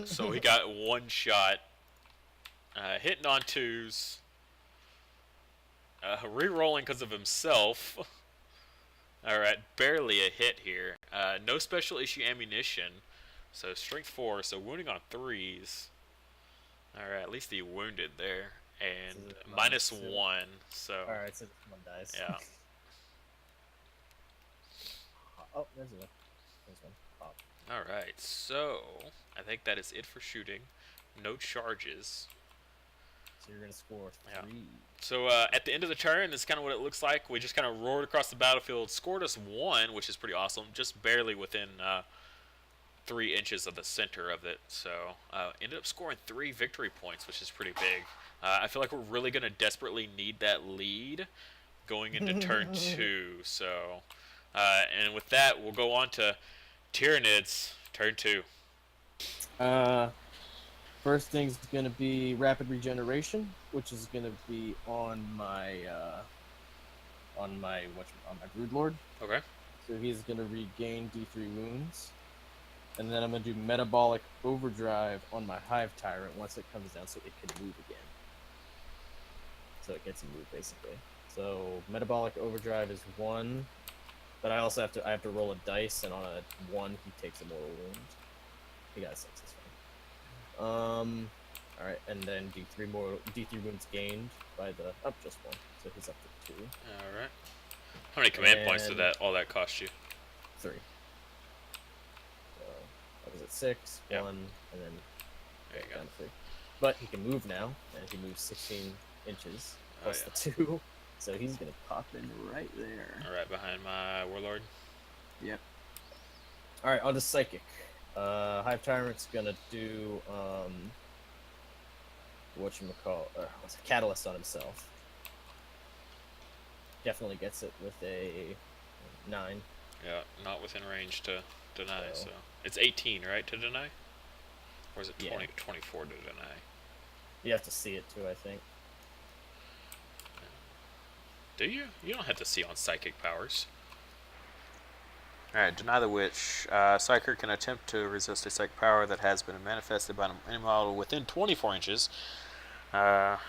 So he got 1 shot, hitting on 2s, re-rolling because of himself. Alright, barely a hit here. No special issue ammunition, so strength 4, so wounding on 3s. Alright, at least he wounded there. And so -1, so... Alright, so 1 dies. Yeah. Oh, there's one. Pop. Alright, so I think that is it for shooting. No charges. So you're going to score 3. Yeah. So at the end of the turn, this is kind of what it looks like. We just kind of roared across the battlefield, scored us 1, which is pretty awesome, just barely within 3 inches of the center of it. So ended up scoring 3 victory points, which is pretty big. I feel like we're really going to desperately need that lead going into turn 2. So, and with that, we'll go on to Tyranids, turn 2. First thing's going to be rapid regeneration, which is going to be on my Brood Lord. Okay. So he's going to regain D3 wounds. And then I'm going to do metabolic overdrive on my Hive Tyrant once it comes down so it can move again. So it gets to move basically. So metabolic overdrive is 1, but I also have to roll a dice, and on a 1 he takes a mortal wound. He got a 6, that's fine. Alright, and then D3 wounds gained by the just 1. So he's up to 2. Alright. How many command points did all that cost you? 3. So that was at 6, Yep. 1, and then There you go. down to 3. But he can move now, and he moves 16 inches. plus the 2. So he's gonna pop in right there. All right, behind my warlord. Yep. All right, on to psychic. Hive Tyrant's gonna do whatchamacallit, what's it, catalyst on himself. Definitely gets it with a 9. Yeah, not within range to deny. So- So it's 18, right, to deny? Or is it 20, Yeah. 24 to deny? You have to see it too, I think. Do you? You don't have to see on psychic powers. Alright, deny the witch. Psyker can attempt to resist a psychic power that has been manifested by any model within 24 inches. By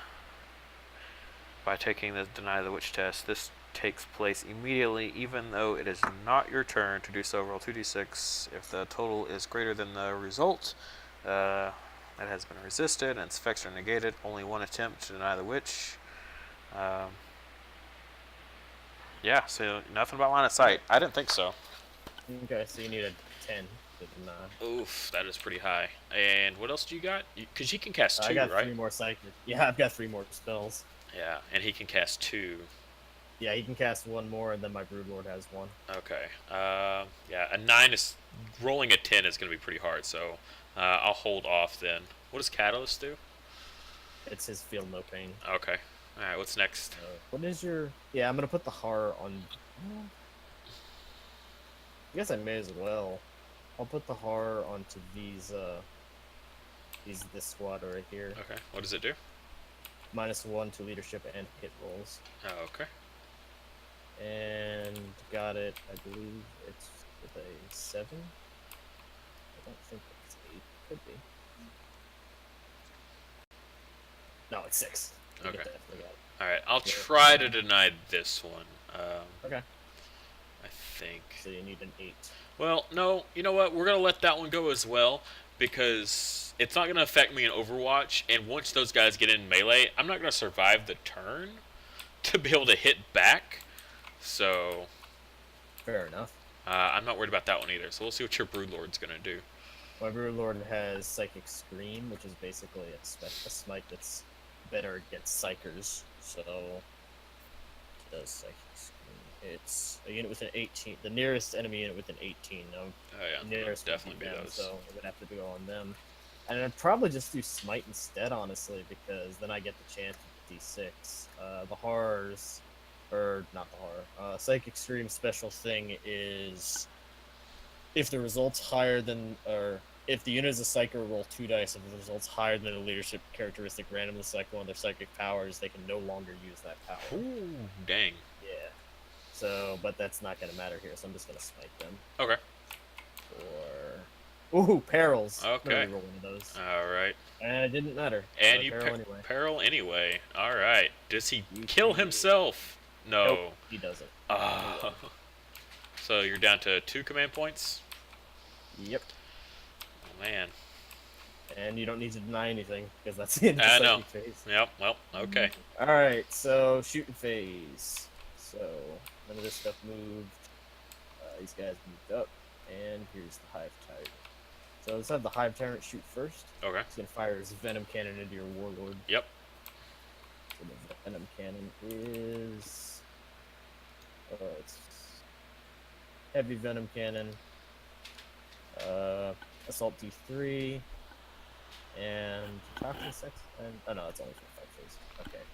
taking the deny the witch test, this takes place immediately, even though it is not your turn to do so. Roll 2d6. If the total is greater than the result, that has been resisted and its effects are negated. Only one attempt to deny the witch. Yeah, so nothing about line of sight. I didn't think so. Okay, so you need a 10 to deny. Oof, that is pretty high. And what else do you got? Because he can cast 2, I got right? 3 more psychic. Yeah, I've got 3 more spells. Yeah, and he can cast 2. Yeah, he can cast 1 more, and then my Broodlord has 1. Okay. Yeah, a 9 is... Rolling a 10 is going to be pretty hard, so I'll hold off then. What does Catalyst do? It's his Feel No Pain. Okay. Alright, what's next? What is your... Yeah, I'm going to put the horror on... I guess I may as well. I'll put the horror onto these, this squad right here. Okay, what does it do? -1 to leadership and hit rolls. Oh, okay. And got it, I believe it's with a 7? I don't think it's 8. Could be. No, it's 6. Okay. Definitely got it. Alright, I'll Yeah. try to deny this one. Okay. I think. So you need an 8. Well, no, you know what? We're going to let that one go as well, because it's not going to affect me in Overwatch, and once those guys get in melee, I'm not going to survive the turn to be able to hit back. So, Fair enough. I'm not worried about that one either. So we'll see what your Broodlord's going to do. My Broodlord has Psychic Scream, which is basically a smite that's better against Psychers. So, it does Psychic Scream. It's a unit with an 18. The nearest enemy unit with an 18. No, Oh, yeah, nearest would definitely be them, those. so it would have to go on them. And I'd probably just do Smite instead, honestly, because then I get the chance with D6. The horrors, or not the horror, Psychic Scream special thing is if the result's higher than, or if the unit is a Psyker, roll 2 dice. If the result's higher than the leadership characteristic randomly cycle on their psychic powers, they can no longer use that power. Ooh, dang. Yeah. So, but that's not going to matter here, so I'm just going to smite them. Okay. Ooh, perils. Okay. Roll one of those. Alright. And it didn't matter. And you peril anyway. peril anyway. Alright. Does he You kill can- himself? No. Nope, he doesn't. Ah. So you're down to 2 command points? Yep. Oh, man. And you don't need to deny anything because that's the end of I the know. psychic phase. Yep, well, okay. All right, so shooting phase. So none of this stuff moved. These guys moved up, and here's the Hive Tyrant. So let's have the Hive Tyrant shoot first. Okay. He's gonna fire his Venom Cannon into your Warlord. Yep. So the Venom Cannon is it's heavy Venom Cannon. Assault D3 and Toxin Sex. And oh no, it's only for 5 phase. Okay.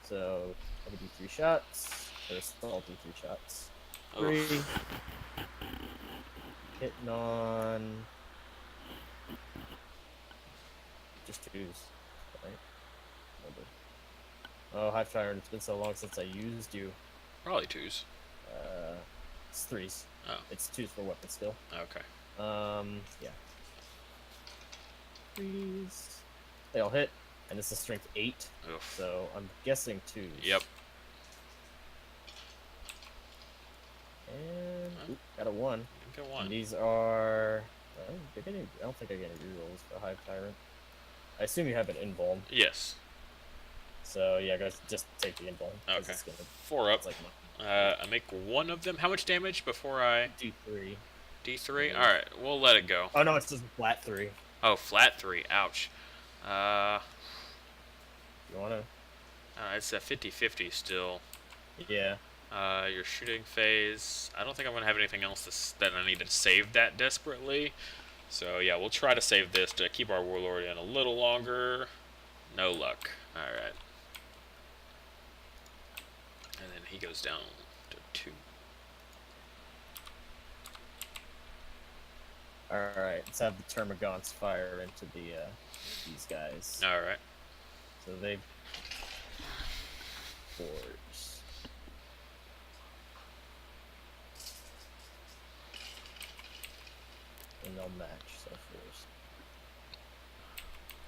So heavy D3 shots. Or assault D3 shots. 3. Oof. Hitting on just 2s, right? Remember. Oh, Hive Tyrant, it's been so long since I used you. Probably 2s. It's 3s. Oh. It's 2s for weapon skill. Okay. Yeah. 3s. They all hit, and it's a strength 8, Oof. so I'm guessing 2s. Yep. And Huh? oop, got a 1. Get And one. these are. I don't think I get any rerolls for Hive Tyrant. I assume you have an invuln. Yes. So yeah, guys, just take the invuln. 'cause Okay. It's gonna, 4 up. it's like I make one of them. How much damage before I... do 3. D3? Yeah. Alright, we'll let it go. Oh no, it's just flat 3. Oh, flat 3. Ouch. You wanna? It's a 50-50 still. Yeah. Your shooting phase. I don't think I'm going to have anything else that I need to save that desperately. So, yeah, we'll try to save this to keep our Warlord in a little longer. No luck. Alright. And then he goes down to 2. Alright, let's have the Termagants fire into these guys. Alright. So they... Fours. And they'll match, so fours.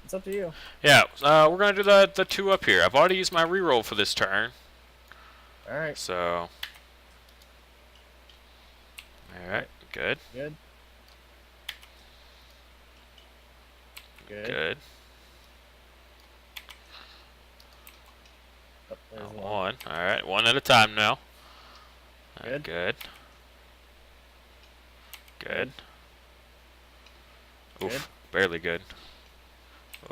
It's up to you. Yeah, we're going to do the 2 up here. I've already used my reroll for this turn. Alright. So... Alright, good. Good. Good. Good. Oh, there's One. Alright, one at a time now. Good. Good. Good. Oof, Good. barely good.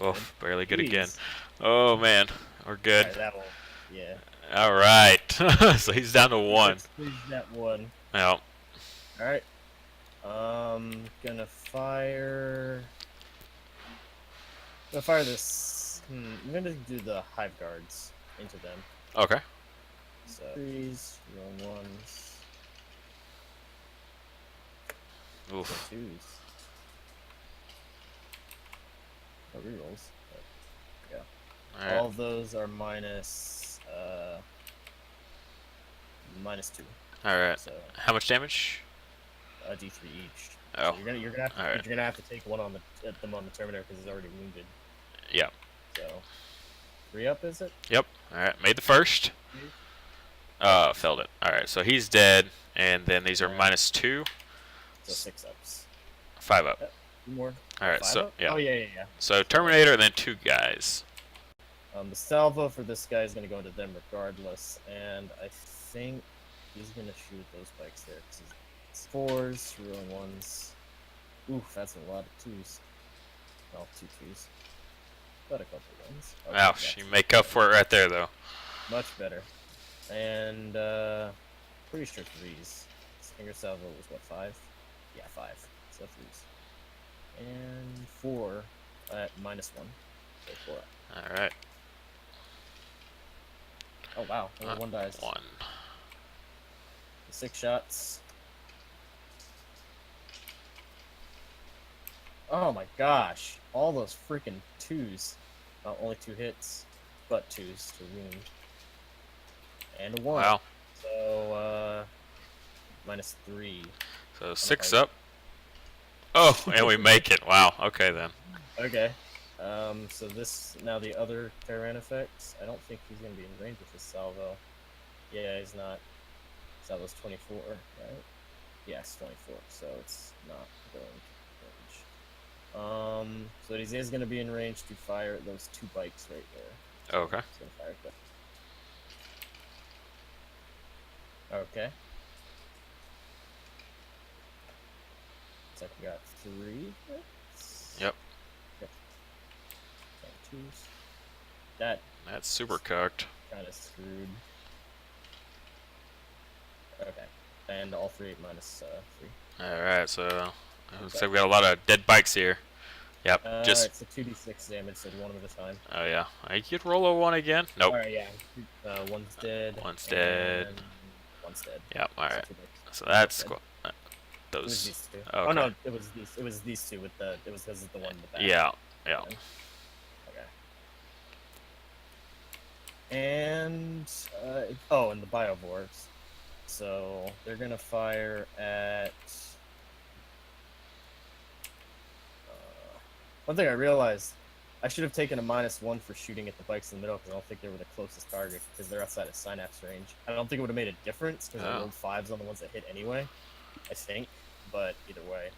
Oof, barely good again. Jeez. Oh man, we're good. Alright, that will... Yeah. Alright. So he's down to 1. Let's squeeze that 1. Yeah. Alright. Gonna fire... I'm gonna fire this... I'm gonna do the Hive Guards into them. Okay. So, 3s, roll 1s, Oof. 2s. No rerolls. Yeah. Alright. All of those are minus 2. Alright. So, How much damage? D3 each. Oh. So you're gonna have to take one on them on the Terminator because he's already wounded. Yeah. So 3 up, is it? Yep. Alright. Made the first. Failed it. Alright, so he's dead. And then these are minus 2. So 6 ups. 5 up. 2 more. Alright, 5 so up? yeah. Oh yeah. So Terminator and then 2 guys. The salvo for this guy is gonna go into them regardless, and I think he's gonna shoot those bikes there because it's 4s, rolling 1s. Oof, that's a lot of 2s. Well, 2 2s. But a couple 1s. Okay, Ouch, you make up for it right there though. much better. And pretty sure 3s. Stinger salvo was what, 5? Yeah, 5. So 3s. And 4 at minus 1. So 4 up. Alright. Oh wow, only 1 dies. 1. 6 shots. Oh my gosh, all those freaking 2s. Only 2 hits, but 2s to wound. And a 1. Wow. So, minus 3. So 6 up. Oh, and we make it. Wow. Okay then. Okay. So this, now the other Terran effects, I don't think he's going to be in range with his salvo. Yeah, he's not. Salvo's 24, right? Yes, 24, so it's not going to range. So he is going to be in range to fire those 2 bikes right there. Okay. He's going to fire quick. Okay. Looks like we got 3 hits. Yep. And 2s. That's super cocked. Kind of screwed. Okay. And all 3 minus 3. Alright, so looks like we got a lot of dead bikes here. Yep. Just. Alright, so 2d6 damage, so 1 at a time. Oh yeah. I could roll a 1 again. Nope. Alright, yeah. 1's dead. One's dead. and 1's dead. Yep. Alright. So 2 bikes. So that's Dead. those. It was these 2. Okay. Oh no, it was these 2 with the. It was because of the one in the back. Yeah. Yeah. Okay. And and the biovores. So they're gonna fire at. One thing I realized, I should have taken a -1 for shooting at the bikes in the middle because I don't think they were the closest target because they're outside of synapse range. I don't think it would have made a difference because I rolled 5s on the ones that hit anyway. I think, but either way.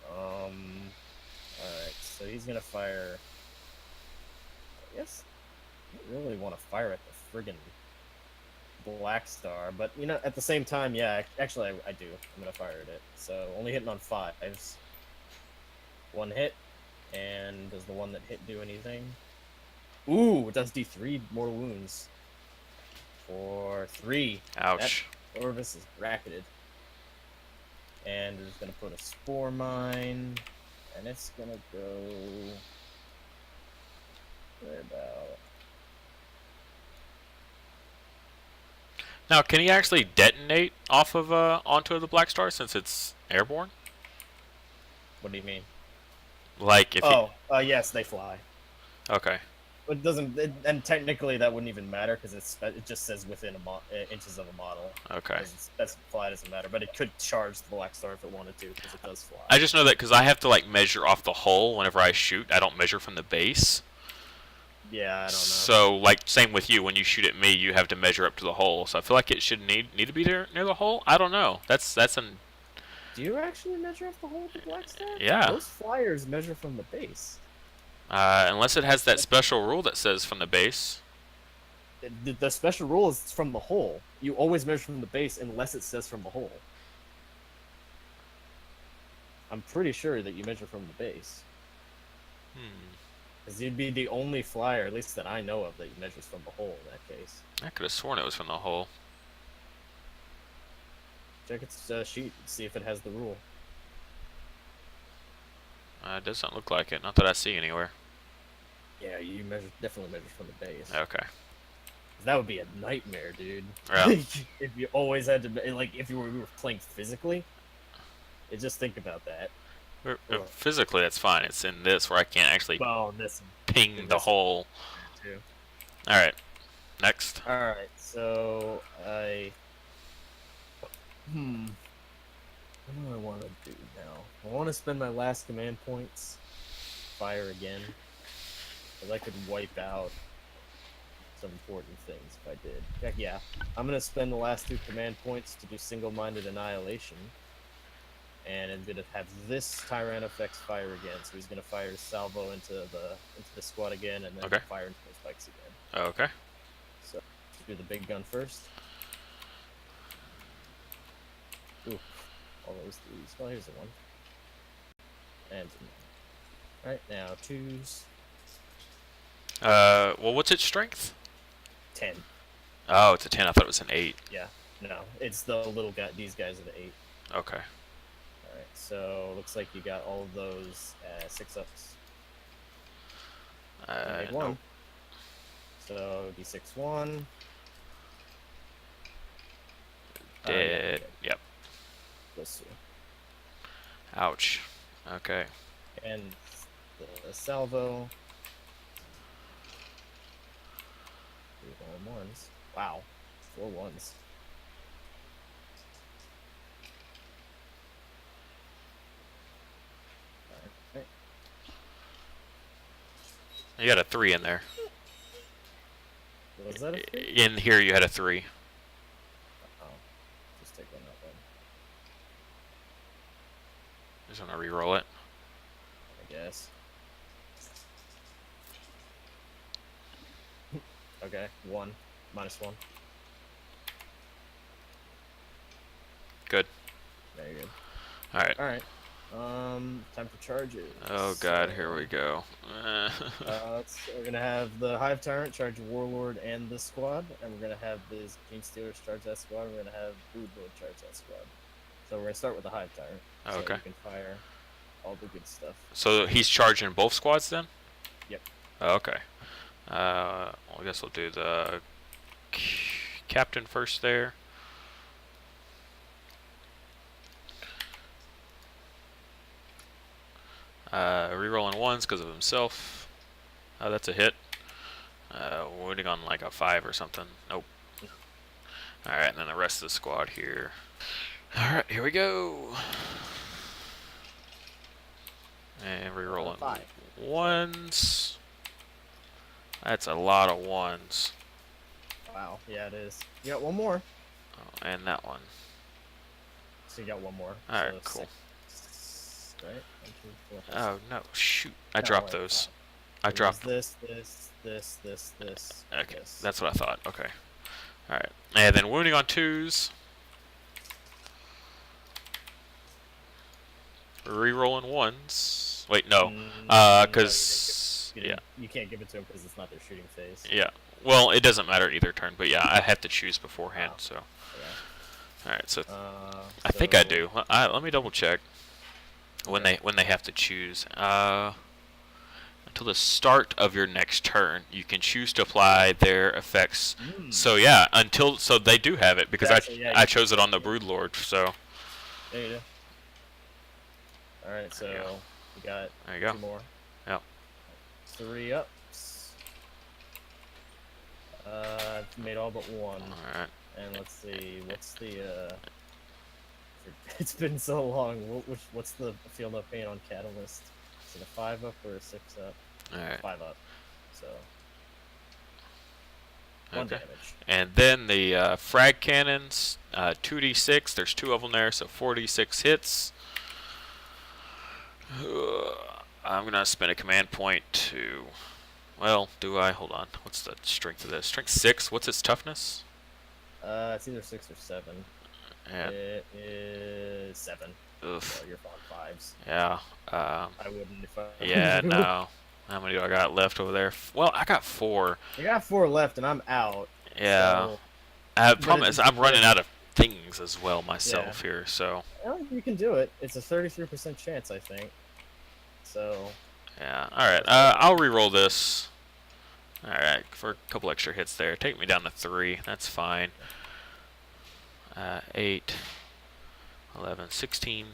Alright, so he's gonna fire. I guess I don't really want to fire at the friggin' Black Star, but you know, at the same time, yeah, actually I do. I'm gonna fire at it. So only hitting on 5s. 1 hit, and does the one that hit do anything? Ooh, it does D3 mortal wounds. For 3. Ouch. That Orvis is bracketed. And it's gonna put a Spore Mine. And it's gonna go... Where about... Now, can he actually detonate off of onto the Black Star since it's airborne? What do you mean? Like if yes, they fly. Okay. It doesn't, and technically that wouldn't even matter because it just says within inches of a model. Okay. That's fly doesn't matter, but it could charge the Black Star if it wanted to because it does fly. I just know that because I have to like measure off the hull whenever I shoot. I don't measure from the base. Yeah, I don't know. So like same with you. When you shoot at me, you have to measure up to the hull. So I feel like it should need to be there near the hull. I don't know. That's an. Do you actually measure off the hull of the Black Star? Yeah. Most flyers measure from the base. Unless it has that special rule that says from the base. The special rule is from the hull. You always measure from the base unless it says from the hull. I'm pretty sure that you measure from the base. Because you'd be the only flyer, at least that I know of, that measures from the hull in that case. I could have sworn it was from the hull. Check its sheet and see if it has the rule. It doesn't look like it. Not that I see anywhere. Yeah, you definitely measure from the base. Okay. That would be a nightmare, dude. Yeah. If you always had to, like, if we were playing physically, just think about that. Physically, that's fine. It's in this where I can't actually ping the hole. All right. Next. All right. So what do I want to do now? I want to spend my last command points. Fire again. Because I could wipe out some important things if I did. Heck yeah. I'm going to spend the last 2 command points to do single-minded annihilation. And I'm going to have this Tyrannofex fire again. So he's going to fire his salvo into the squad again and then fire into those spikes again. Okay. So do the big gun first. Ooh. All those 3s. Well, here's the one. And alright, now 2s. Well, what's its strength? 10. Oh, it's a 10. I thought it was an 8. Yeah. No, it's the little guy. These guys are the 8. Okay. Alright, so looks like you got all of those 6-ups. Big one. Nope. So it'd be 6-1. Dead. Yep. Let's see. Ouch. Okay. And the salvo. 3 1s. Wow. 4 1s. Alright. You got a 3 in there. Was that a 3? In here, you had a 3. Oh. Just take one out then. Just want to re-roll it. I guess. Okay, 1. -1. Good. Very good. Alright. Alright. Time for charges. Oh god, here we go. We're gonna have the Hive Tyrant charge Warlord and this squad, and we're gonna have this King Stealers charge that squad, we're gonna have Broodlord charge that squad. So we're gonna start with the Hive Tyrant. So Okay. you can fire all the good stuff. So he's charging both squads then? Yep. Okay. Well, I guess we'll do the captain first there. Rerolling 1s because of himself. That's a hit. Wounding on like a 5 or something. Nope. Alright, and then the rest of the squad here. Alright, here we go. And rerolling 1s. That's a lot of 1s. Wow, yeah it is. You got one more. Oh, and that one. So you got one more. Alright, so cool. 6, right? 1, 2, 4, 5, Oh no, shoot. I No, dropped wait, those. 5. I dropped this. Okay, this. that's what I thought. Okay. Alright. And then wounding on 2s. Rerolling 1s. Wait, no. Because You can't give it to them because it's not their shooting phase. Yeah. Well, it doesn't matter either turn, but yeah, I have to choose beforehand. So. Yeah. All right. So I think I do. Let me double check. When they have to choose. Until the start of your next turn, you can choose to apply their effects. So yeah, so they do have it because I chose it on the Broodlord. So. There you go. All right, so we got there you go. 2 more. Yep. 3 ups. I've made all but 1. All right. And let's see, what's the it's been so long. What's the Feel No Pain on Catalyst? Is it a 5 up or a 6 up? All right. 5 up. So 1 damage. And then the Frag Cannons, 2d6. There's 2 of them there, so 4d6 hits. I'm gonna spend a command point to. Well, do I? Hold on. What's the strength of this? Strength 6. What's its toughness? It's either 6 or 7. Yeah. It is 7. Oof. So you're on 5s. Yeah. I wouldn't if I. Yeah. No. How many do I got left over there? Well, I got 4. You got 4 left, and I'm out. Yeah. So... problem is, I'm running out of things as well myself here. So. Well, you can do it. It's a 33% chance, I think. So. Yeah. All right. I'll re-roll this. All right, for a couple extra hits there. Take me down to 3. That's fine. 8, 11, 16.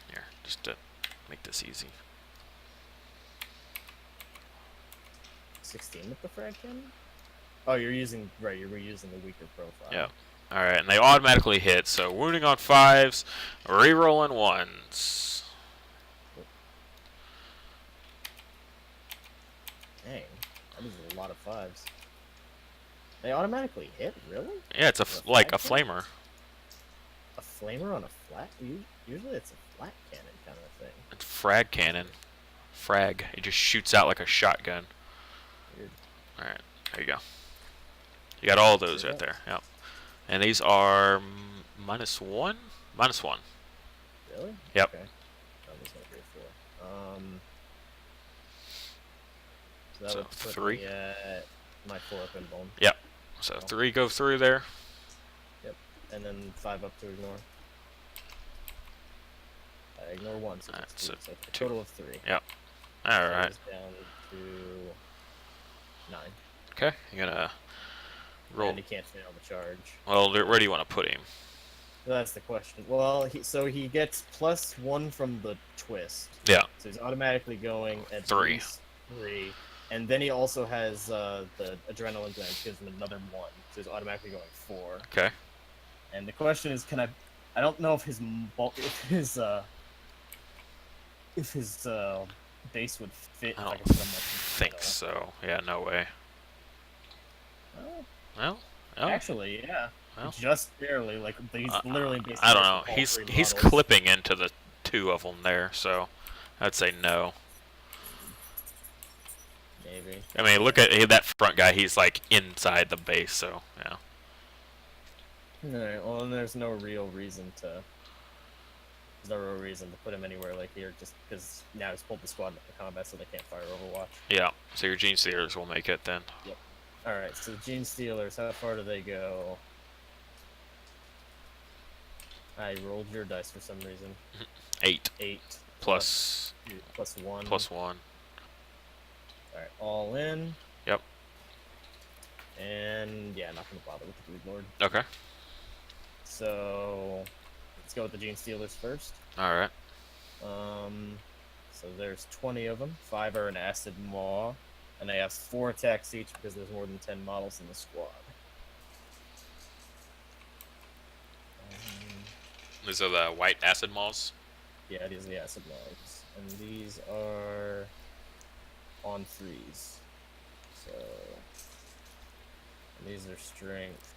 Here, just to make this easy. 16 with the Frag Cannon? Oh, you're reusing the weaker profile. Yeah. All right, and they automatically hit. So wounding on 5s, re-rolling 1s. Dang, that is a lot of 5s. They automatically hit, really? Yeah, it's like a flamer. A flamer on a flat? Usually it's a flat cannon kind of thing. It's Frag Cannon. Frag. It just shoots out like a shotgun. Weird. All right, there you go. You got all those right there. Yep. And these are -1. -1. Really? Yep. Okay. That was not great for. So that would put 3. me at my 4 up in bone. Yep. So 3 go through there. Yep. And then 5 up to ignore. I ignore 1, so it's 2. So a total of 3. Yep. All so right. it's down to 9. Okay. You're gonna roll. And he can't fail the charge. Well, where do you want to put him? That's the question. Well, he gets +1 from the twist. Yeah. So he's automatically going at 3. least 3. And then he also has the adrenaline gland, gives him another 1. So he's automatically going 4. Okay. And the question is, I don't know if his base would fit. I don't if I could put him think so. Yeah, no way. Well, actually, yeah. Well, Just barely. Like he's literally basically. I don't know. all He's 3 models. clipping into the 2 of them there, so I'd say no. Maybe. I mean, look at that front guy. He's like inside the base, so yeah. Alright, well, then there's no real reason to put him anywhere like here, just because now he's pulled the squad into combat, so they can't fire Overwatch. Yeah. So your Gene Stealers will make it then. Yep. Alright, so Gene Stealers, how far do they go? I rolled your dice for some reason. 8. 8. Plus 1. +1. Alright, all in. Yep. And yeah, not gonna bother with the Brood Lord. Okay. So let's go with the Gene Stealers first. All right. So there's 20 of them. 5 are an Acid Maw, and they have 4 attacks each because there's more than 10 models in the squad. These are the white acid maws. Yeah, these are the Acid Maws, and these are on 3s. So and these are strength.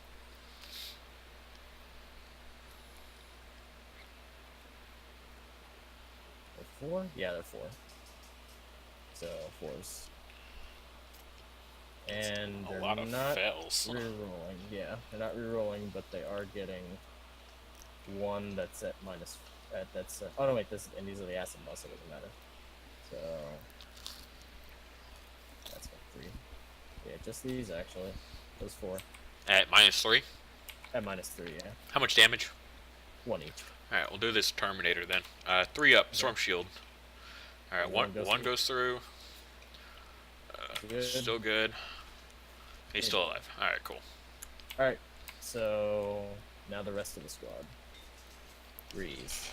They're 4? Yeah, they're 4. So 4s. And they're not fails. re-rolling. Yeah, they're not re-rolling, but they are getting 1 that's at minus. Oh no, wait. And these are the acid maws, so it doesn't matter. So that's got 3. Yeah, just these actually. Those 4. At -3. At -3, yeah. How much damage? 1 each. All right, we'll do this Terminator then. 3 up, Storm Shield. All right, one goes through. Still good. He's still alive. All right, cool. All right, so now the rest of the squad. 3s.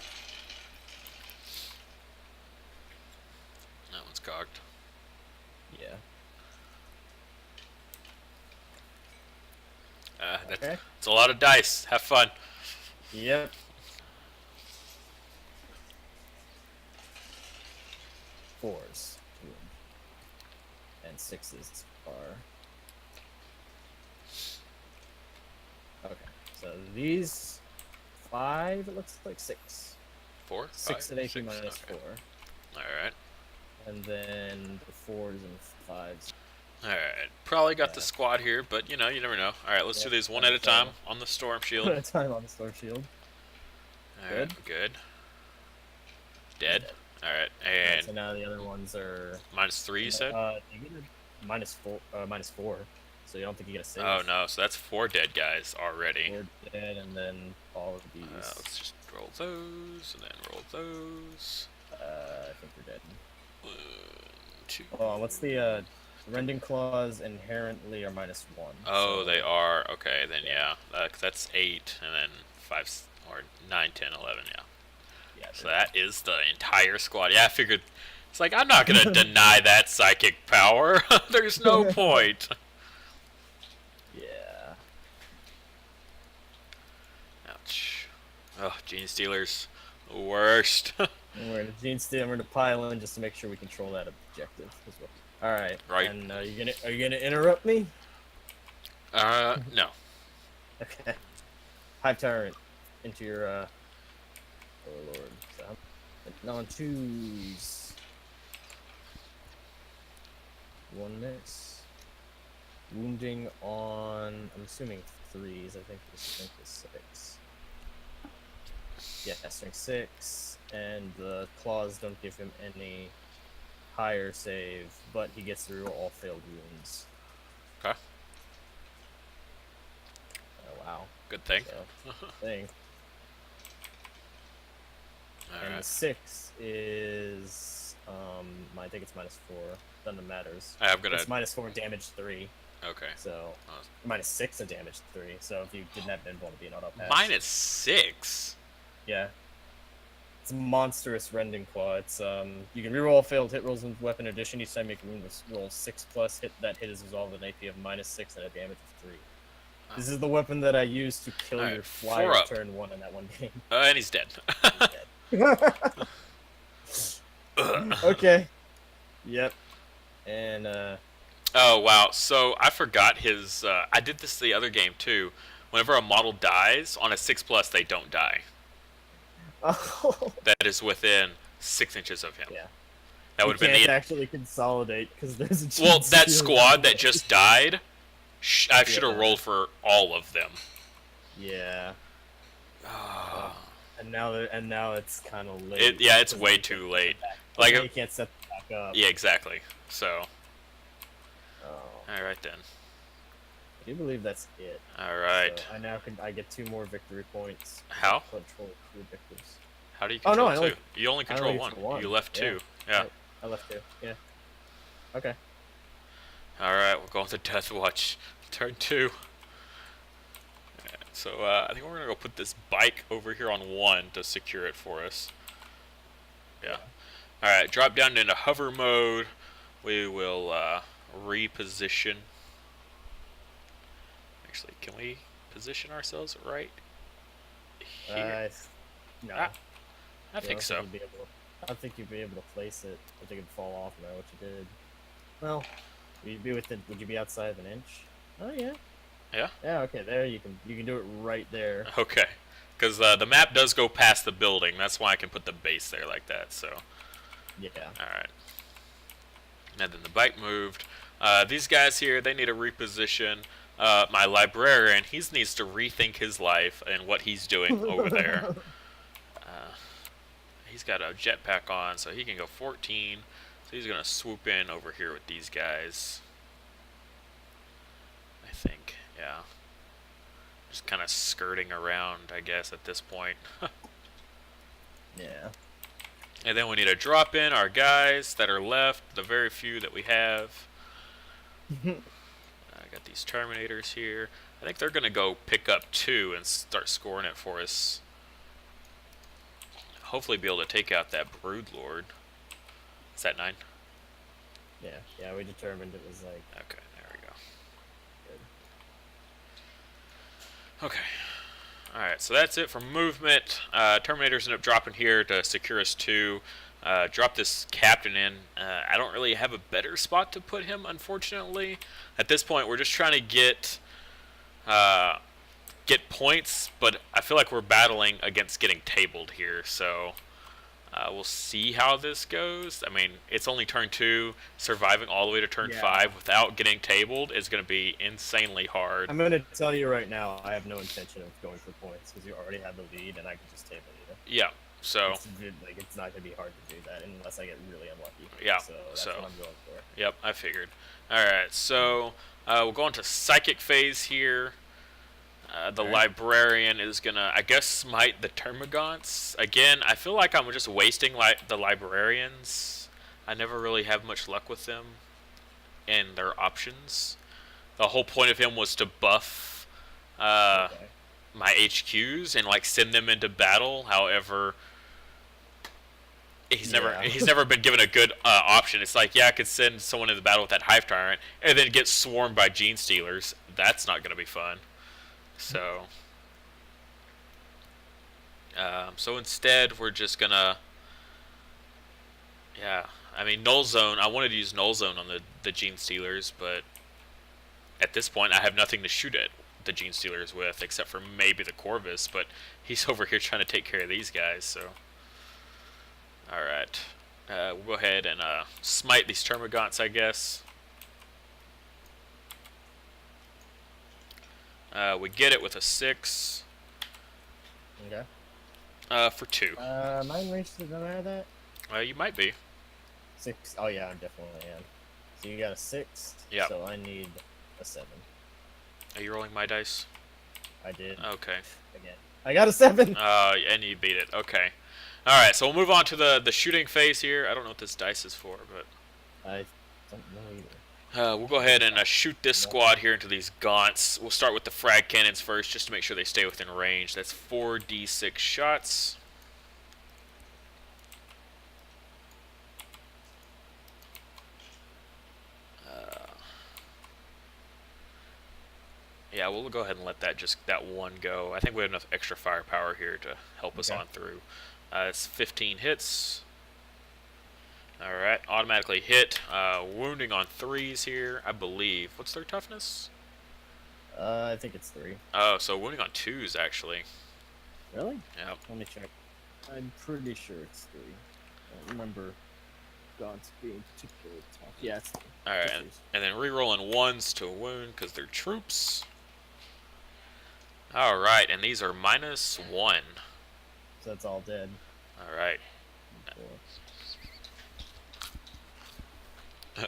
That one's cocked. Yeah. That's a lot of dice. Have fun. Yep. 4s. And 6s are. Okay, so these 5, it looks like 6. 4? 6 at AP -4. All right. And then the 4s and 5s. All right. Probably got the squad here, but you never know. All right, let's do these one at a time on the Storm Shield. One at a time on the Storm Shield. All right, good. Dead. All right, and so now the other ones are -3. You said? You get a -4. So you don't think you get a 6. Oh no, so that's 4 dead guys already. 4 dead, and then all of these. Let's just roll those, and then roll those. I think they're dead. 1, 2. Oh, what's the rending claws inherently are -1. Oh, so... they are. Okay, then yeah. 'Cause that's 8, and then 5 or 9, 10, 11. Yeah. Yeah. So that is the entire squad. Yeah, I figured. It's like I'm not gonna deny that psychic power. There's no point. Yeah. Ouch. Oh, Gene Stealers, the worst. We're gonna Gene Steal. We're gonna pile in just to make sure we control that objective as well. All right. Right. And are you gonna interrupt me? No. Okay. Hive Tyrant into your oh lord. So on 2s. 1 miss. Wounding on I'm assuming 3s. I think the strength is 6. Yeah, strength 6, and the claws don't give him any higher save, but he gets through all failed wounds. Okay. Oh wow. Good thing. So, thing. All And right. the 6 is I think it's -4. None of matters. I'm gonna. It's -4 damage 3. Okay. So -6 and damage 3. So if you didn't have invul, it'd be an auto pass. -6. Yeah. It's a monstrous rending claw. It's you can reroll failed hit rolls with weapon addition. Each time you can roll 6+. That hit is resolved with an AP of -6 and a damage of 3. This is the weapon that I used to kill Alright, your 4 flyer up. turn 1 in that one game. And he's dead. Okay. Yep. And Oh wow! So I forgot his. I did this the other game too. Whenever a model dies on a 6+, they don't die. oh. That is within 6 inches of him. Yeah. That would have been the. actually consolidate because there's a Well, chance that you- squad that just died, I should have Yeah. rolled for all of them. Yeah. Ah. And now it's kind of late. Yeah, it's because way you too can't late. set that- Like, you can't set it back up. Yeah, exactly. So, Oh. all right then. I do believe that's it. All right. So I get 2 more victory points. How? Control 2 victors. How do you Oh, no, control I two? only- You only I control only one. control one. You left Yeah. 2. Yeah. I left 2. Yeah. Okay. All right, we're going to Deathwatch. Turn 2. So I think we're gonna go put this bike over here on 1 to secure it for us. Yeah. All right, drop down into hover mode. We will reposition. Actually, can we position ourselves right here? No. I think so. I don't think you'd be able to place it. I think it'd fall off no matter what you did. Well, would you be outside of an inch? Oh yeah. Yeah? Yeah, okay, there you can do it right there. Okay. Because the map does go past the building. That's why I can put the base there like that. So. Yeah. Alright. And then the bike moved. These guys here, they need a reposition. My librarian, he needs to rethink his life and what he's doing over there. He's got a jetpack on, so he can go 14. So he's gonna swoop in over here with these guys. I think, yeah. Just kind of skirting around, I guess, at this point. Yeah. And then we need to drop in our guys that are left, the very few that we have. I got these Terminators here. I think they're going to go pick up 2 and start scoring it for us. Hopefully be able to take out that Broodlord. Is that 9? Yeah, we determined it was like... Okay, there we go. Good. Okay. Alright, so that's it for movement. Terminators end up dropping here to secure us 2. Drop this captain in. I don't really have a better spot to put him, unfortunately. At this point, we're just trying to get points, but I feel like we're battling against getting tabled here, so we'll see how this goes. I mean, it's only turn 2. Surviving all the way to turn 5 without getting tabled is going to be insanely hard. I'm going to tell you right now, I have no intention of going for points, because you already have the lead, and I can just table you. Yeah, so... It's not going to be hard to do that, unless I get really unlucky. Yeah, so that's what I'm going for. Yep, I figured. Alright, so we'll go into Psychic phase here. The Librarian is going to, I guess, smite the Termagants. Again, I feel like I'm just wasting the Librarians. I never really have much luck with them and their options. The whole point of him was to buff my HQs and like send them into battle. However, he's never been given a good option. It's like, yeah, I could send someone into battle with that Hive Tyrant and then get swarmed by Gene Stealers. That's not going to be fun. So, so instead, we're just gonna, I mean, Null Zone, I wanted to use Null Zone on the Gene Stealers, but at this point, I have nothing to shoot at the Gene Stealers with, except for maybe the Corvus, but he's over here trying to take care of these guys, so. Alright, we'll go ahead and smite these Termagants, I guess. We get it with a 6. Okay. For 2. Mine range does not matter that? You might be. 6. Oh yeah, I definitely am. So you got a 6. Yeah. So I need a 7. Are you rolling my dice? I did. Okay. Again. I got a 7. And you beat it. Okay. All right. So we'll move on to the shooting phase here. I don't know what this dice is for, but I don't know either. we'll go ahead and shoot this squad here into these gaunts. We'll start with the Frag Cannons first, just to make sure they stay within range. That's 4d6 shots. Yeah, we'll go ahead and let that one go. I think we have enough extra firepower here to help us on through. It's 15 hits. Alright, automatically hit. Wounding on 3s here, I believe. What's their toughness? I think it's 3. Oh, so wounding on 2s, actually. Really? Yep. Let me check. I'm pretty sure it's 3. I don't remember Gaunts being particularly tough. Yeah, it's 3. Alright, and then re-rolling 1s to wound because they're troops. Alright, and these are -1. So that's all dead. Alright.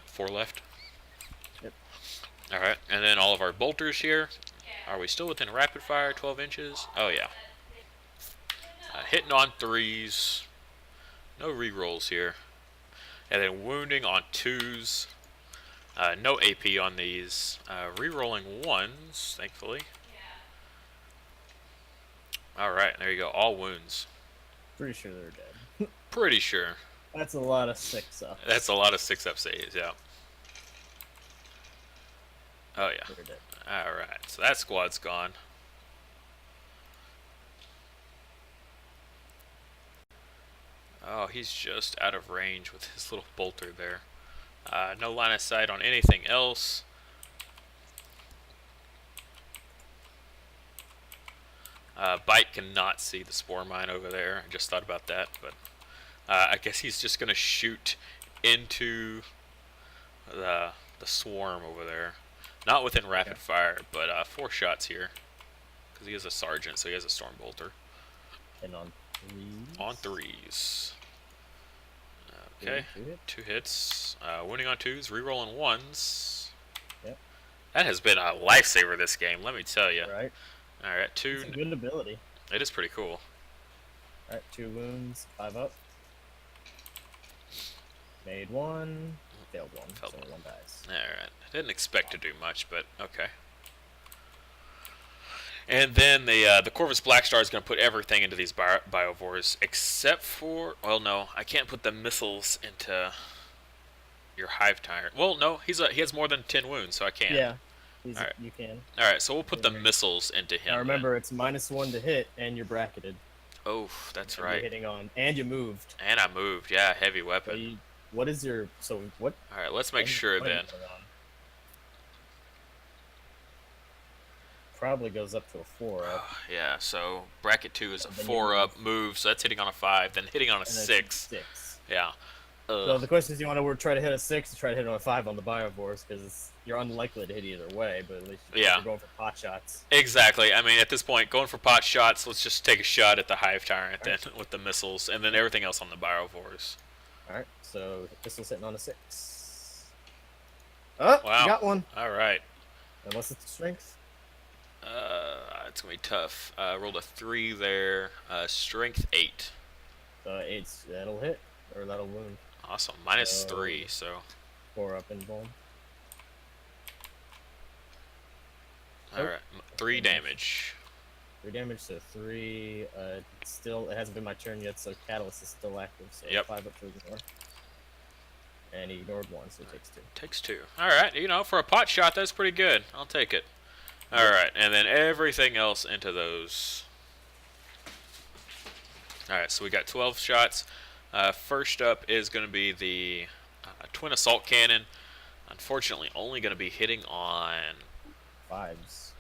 4 left. Yep. Alright, and then all of our bolters here. Are we still within rapid fire, 12 inches? Oh, yeah. Hitting on 3s. No re-rolls here. And then wounding on 2s. No AP on these. Re-rolling 1s, thankfully. Alright, there you go. All wounds. Pretty sure they're dead. Pretty sure. That's a lot of 6-ups. That's a lot of 6-up saves, yeah. Oh, yeah. They're dead. Alright, so that squad's gone. Oh, he's just out of range with his little bolter there. No line of sight on anything else. Bite cannot see the Spore Mine over there. I just thought about that, but I guess he's just going to shoot into the swarm over there. Not within rapid fire, but 4 shots here. Because he is a sergeant, so he has a storm bolter. And on On threes. Okay, 2 hits. Winning on 2s, rerolling 1s. Yep. That has been a lifesaver this game, let me tell you. Right. Alright, 2. It's a good ability. It is pretty cool. Alright, 2 wounds, 5 up. Made 1, failed 1, so 1 dies. Alright, didn't expect to do much, but okay. And then the Corvus Blackstar is going to put everything into these biovores, except for... Well, no, I can't put the missiles into your Hive Tyrant. Well, no, he has more than 10 wounds, so I can. Yeah, right. You can. Alright, so we'll put the missiles into him. Now remember, it's -1 to hit, and you're bracketed. Oh, that's and right. You're hitting on, and you moved. And I moved, yeah, heavy weapon. What is your... So, what... Alright, let's make sure then. Probably goes up to a 4 up. Yeah, so bracket 2 is a 4 up move, so that's hitting on a 5, then hitting on a 6. Yeah. So the question is, you want to try to hit a 6 or try to hit on a 5 on the biovores, because you're unlikely to hit either way, but at least you're going for pot shots. Exactly. I mean, at this point, going for pot shots, let's just take a shot at the Hive Tyrant then with the missiles, and then everything else on the biovores. Alright, so missile's hitting on a 6. Oh, wow. You got one. Alright. Unless it's strength. It's going to be tough. Rolled a 3 there. Strength 8. 8, that'll hit, or that'll wound. Awesome. -3, so. 4 up and boom. Alright, 3 damage. 3 damage, so 3. Still, it hasn't been my turn yet, so Catalyst is still active, so 5 up to ignore. And he ignored 1, so he takes 2. Takes 2. Alright, you know, for a pot shot, that's pretty good. I'll take it. Alright, and then everything else into those. Alright, so we got 12 shots. First up is going to be the Twin Assault Cannon. Unfortunately, only going to be hitting on 5s.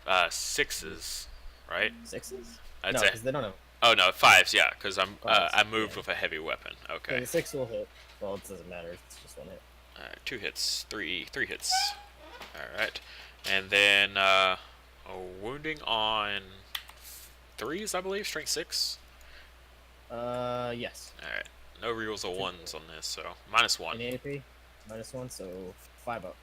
6s, right? 6s? No, because they don't have... Oh, no, 5s, yeah, because I moved with a heavy weapon. Okay. So the 6 will hit. Well, it doesn't matter. It's just 1 hit. Alright, 2 hits. 3 hits. Alright. And then wounding on 3s, I believe. Strength 6. Yes. Alright. No rerolls of 1s on this, so -1. Any AP? -1, so 5 up.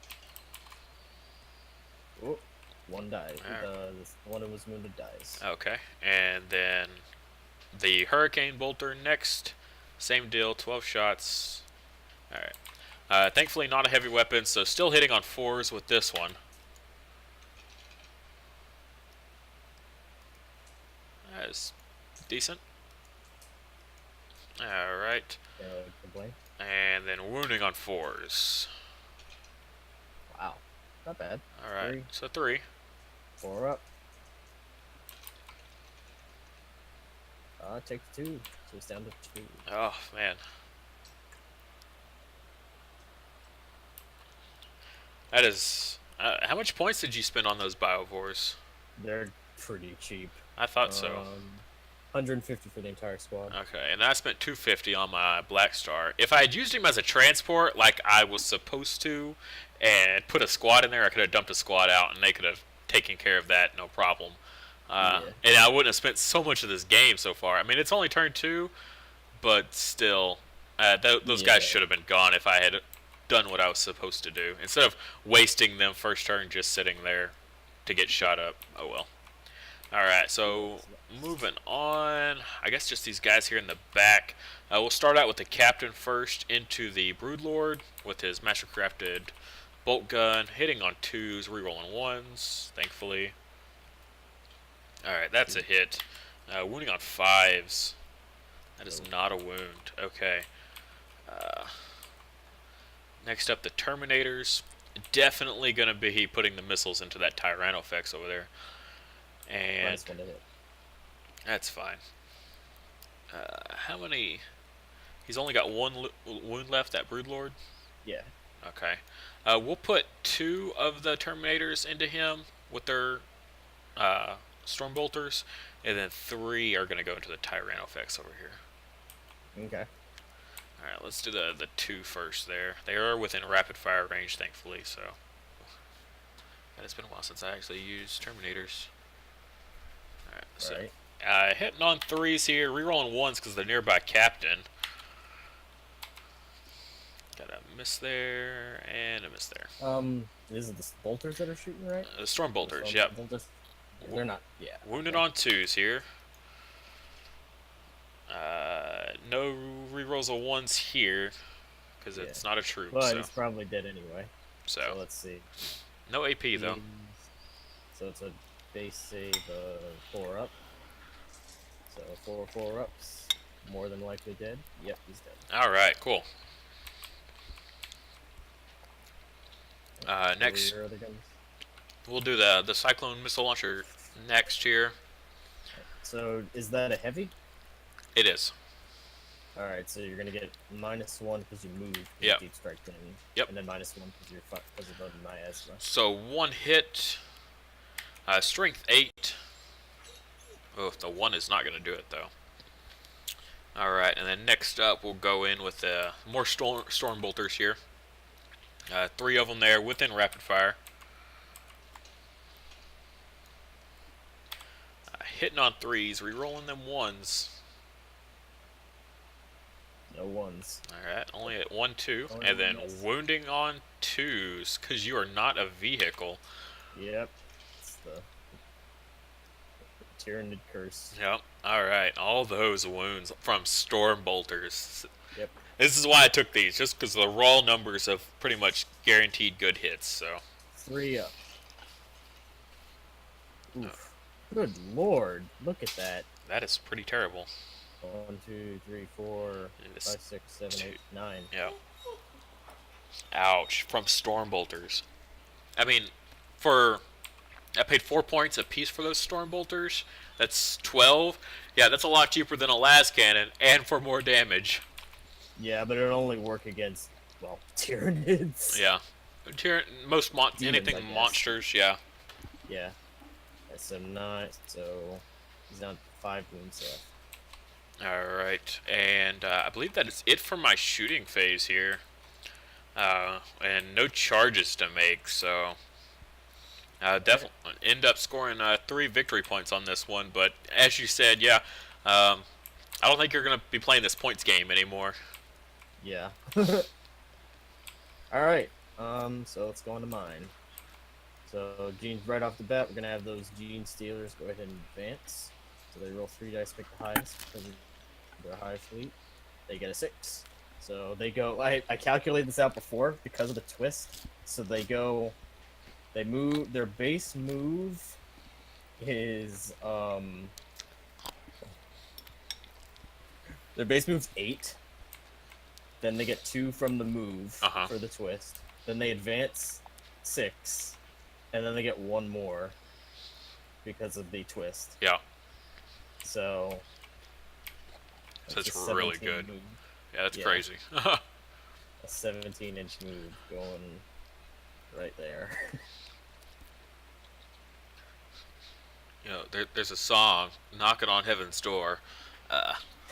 Oh, 1 dies. The one who was wounded dies. Okay. And then the Hurricane Bolter next. Same deal, 12 shots. Alright. Thankfully not a heavy weapon, so still hitting on 4s with this one. That is decent. Alright. And then wounding on 4s. Wow. Not bad. Alright, so 3. 4 up. Take 2. So it's down to 2. Oh, man. That is... how much points did you spend on those biovores? They're pretty cheap. I thought so. 150 for the entire squad. Okay, and I spent 250 on my Black Star. If I had used him as a transport like I was supposed to and put a squad in there, I could have dumped a squad out and they could have taken care of that, no problem. And I wouldn't have spent so much of this game so far. I mean, it's only turn 2, but still, those guys should have been gone if I had done what I was supposed to do. Instead of wasting them first turn just sitting there to get shot up. Oh well. Alright, so moving on. I guess just these guys here in the back. We'll start out with the captain first into the Broodlord with his mastercrafted bolt gun, hitting on 2s, rerolling 1s, thankfully. Alright, that's a hit. Wounding on 5s. That is not a wound. Okay. Next up, the Terminators. Definitely going to be putting the missiles into that Tyrannofex over there. And that's fine. How many? He's only got 1 wound left, that Broodlord? Yeah. Okay. We'll put 2 of the Terminators into him with their Stormbolters, and then 3 are going to go into the Tyrannofex over here. Okay. Alright, let's do the 2 first there. They are within rapid fire range, thankfully, so. And it's been a while since I actually used Terminators. Alright, so Hitting on 3s here, rerolling 1s because they're nearby captain. Got a miss there, and a miss there. Is it the bolters that are shooting, right? Storm bolters, Storm yep. bolters? They're not, yeah. Wounded okay. on 2s here. No rerolls of 1s here, because it's not a troop. But so. he's probably dead anyway. So let's see. No AP though. So it's a base save 4 up. So 4 ups. More than likely dead. Yep, he's dead. Alright, cool. Next, we'll do the Cyclone missile launcher next here. So is that a heavy? It is. Alright, so you're gonna get -1 because you moved. Yep. Deep strike in. Yep. And then -1 because of the miasma. So 1 hit. Strength 8. Oh, the 1 is not gonna do it though. Alright, and then next up we'll go in with more storm bolters here. 3 of them there within rapid fire. Hitting on 3s, rerolling them 1s. No 1s. Alright, only at 1, 2, and then wounding on 2s, because you are not a vehicle. Yep. It's the Tyranid curse. Yep. Alright, all those wounds from storm bolters. Yep. This is why I took these, just because the raw numbers of pretty much guaranteed good hits, so. 3 up. Oof. Good lord, look at that. That is pretty terrible. 1, 2, 3, 4, 5, 6, 7, 8, 9. Yeah. Ouch, from storm bolters. I mean, I paid 4 points a piece for those storm bolters. That's 12. Yeah, that's a lot cheaper than a las cannon, and for more damage. Yeah, but it'll only work against, well, Tyranids. Yeah. Most Demons, anything monsters, yeah. Yeah. So 9, so he's down 5 wounds left. Alright, and I believe that is it for my shooting phase here. And no charges to make, so definitely end up scoring 3 victory points on this one. But as you said, yeah, I don't think you're going to be playing this points game anymore. Yeah. Alright, so let's go on to mine. So, Genes, right off the bat, we're going to have those Gene Stealers go ahead and advance. So they roll 3 dice, pick the highest because of their high fleet. They get a 6. So they go, I calculated this out before because of the twist. So they move, their base move is, their base move's 8. Then they get 2 from the move for the twist. Then they advance 6. And then they get 1 more because of the twist. Yeah. So that's really good. Move. Yeah, that's crazy. A 17-inch move going right there. You know, there's a song, "Knocking on Heaven's Door."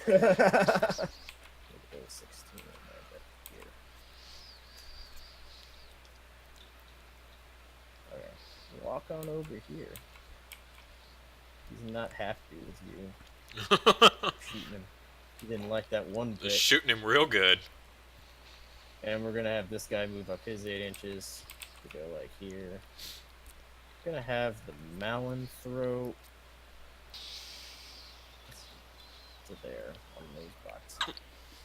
16 on here. Okay, walk on over here. He's not happy with you. Shooting him. He didn't like that one bit. Just shooting him real good. And we're gonna have this guy move up his 8 inches to go like here. Gonna have the Malin throat to there on those boxes.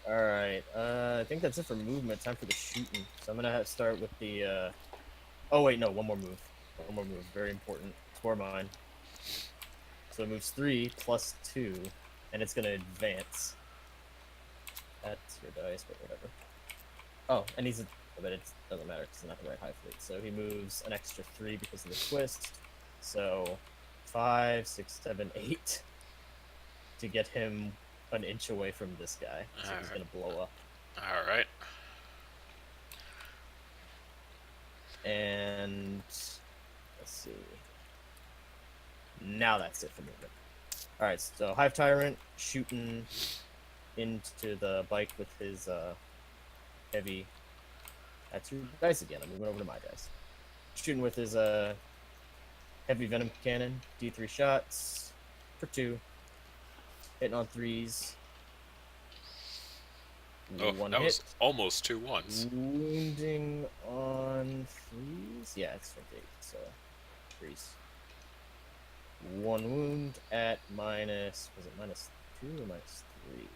Alright, I think that's it for movement. Time for the shooting. So I'm gonna start with the oh wait, no, one more move. One more move, very important. Spore Mine. So it moves 3 plus 2, and it's gonna advance. That's your dice, but whatever. Oh, and but it doesn't matter because it's not the right high fleet. So he moves an extra 3 because of the twist. So 5, 6, 7, 8 to get him an inch away from this guy. So he's gonna blow up. Alright. And let's see. Now that's it for movement. Alright, so Hive Tyrant shooting into the bike with his heavy. That's your dice again. I'm moving over to my dice. Shooting with his heavy venom cannon. D3 shots for 2. Hitting on 3s. Oh, One that hit. was almost 2 ones. Wounding on 3s. Yeah, it's 58. So 3s. 1 wound at minus. Was it -2 or -3?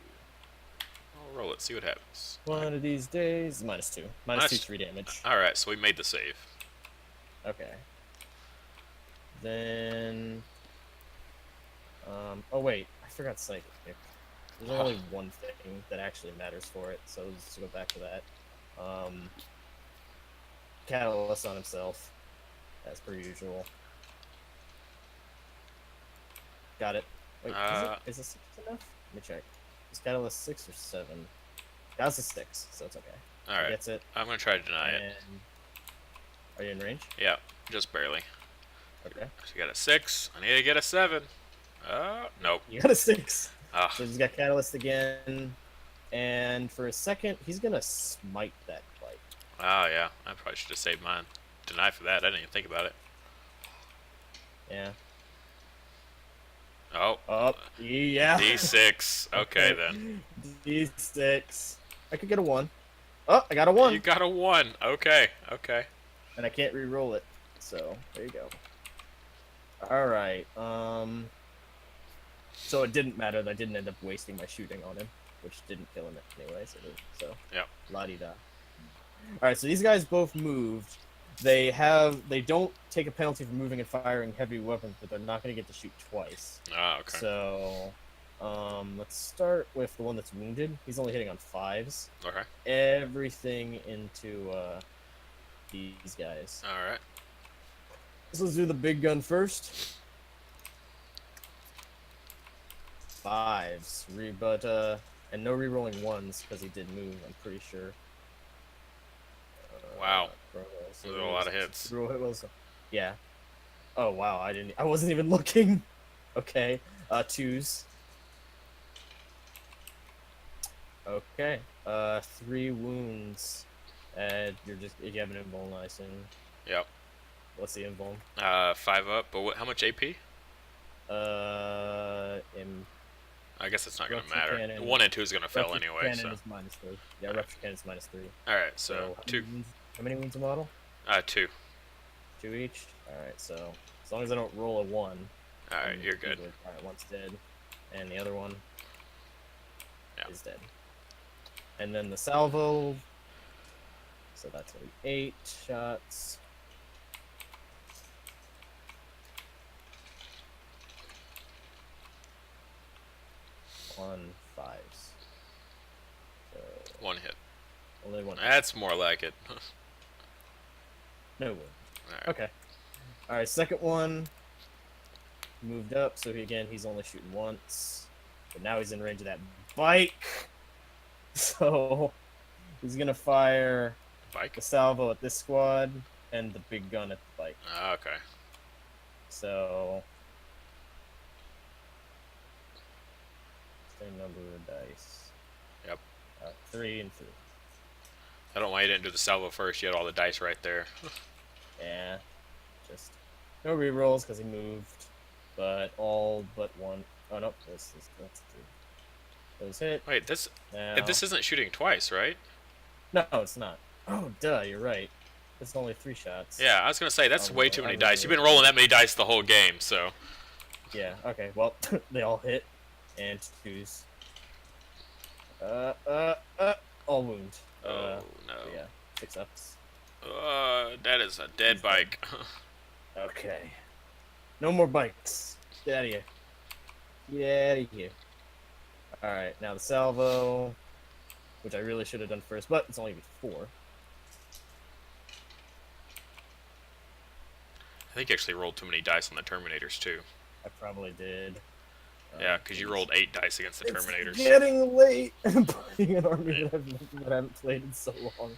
I'll roll it, see what happens. One of these days, -2. -2, 3 damage. Alright, so we made the save. Okay. Then. Oh wait, I forgot Psychic. There's only one thing that actually matters for it, so let's go back to that. Catalyst on himself, as per usual. Got it. Wait, is it 6 enough? Let me check. Is Catalyst 6 or 7? That's a 6, so it's okay. Alright, Gets it. I'm gonna try to deny it. Are you in range? Yeah, just barely. Okay. So you got a 6, I need to get a 7. Nope. You got a 6. Ah. So he's got Catalyst again, and for a second, he's gonna smite that bike. Oh, yeah, I probably should have saved mine. Deny for that, I didn't even think about it. Yeah. Oh. Yeah. D6. Okay, then. D6. I could get a 1. Oh, I got a 1. You got a 1. Okay, okay. And I can't re-roll it. So, there you go. Alright, so it didn't matter that I didn't end up wasting my shooting on him, which didn't kill him anyway, so yeah. La-di-da. Alright, so these guys both moved. They don't take a penalty for moving and firing heavy weapons, but they're not going to get to shoot twice. Ah, okay. So, let's start with the one that's wounded. He's only hitting on 5s. Okay. Everything into, these guys. Alright. So let's do the big gun first. 5s. And no re-rolling 1s because he did move, I'm pretty sure. Wow. Those are a lot of hits. Yeah. Oh wow, I wasn't even looking. Okay. 2s. Okay. 3 wounds. And you have an invuln, I assume. Yep. What's the invuln? 5 up, but how much AP? I guess it's not going to matter. Cannon. 1 and 2 is going to fail Rupture anyway, Cannon so. is -3. Yeah, Rupture Cannon is -3. Alright, so 2. How many wounds a model? 2. 2 each? Alright, so as long as I don't roll a 1. Alright, you're good. Alright, one's dead. And the other one is dead. And then the salvo. So that's gonna be 8 shots. On 5s. So 1 hit. only 1. That's more like it. No wound. Alright. Okay. Alright, second one moved up, so he's only shooting once. But now he's in range of that bike. So he's gonna fire Bike? the salvo at this squad and the big gun at the bike. Okay. So same number of dice. Yep. 3 and 3. I don't know why you didn't do the salvo first. You had all the dice right there. Yeah. Just no rerolls because he moved. But all but 1. Oh no, that's 3. Those hit. Wait, this Now, this isn't shooting twice, right? no, it's not. Oh, duh, you're right. It's only 3 shots. Yeah, I was gonna say that's Oh, way too many I dice. You've really- been rolling that many dice the whole game, so. Yeah, okay, well, they all hit. And 2s. All wound. Oh no. Yeah, 6 ups. That is a dead bike. Okay. No more bikes. Get out of here. Get out of here. Alright, now the salvo, which I really should have done first, but it's only 4. I think you actually rolled too many dice on the Terminators too. I probably did. Yeah, because you rolled 8 dice against the Terminators. It's getting late. I'm playing an army that I haven't played in so long.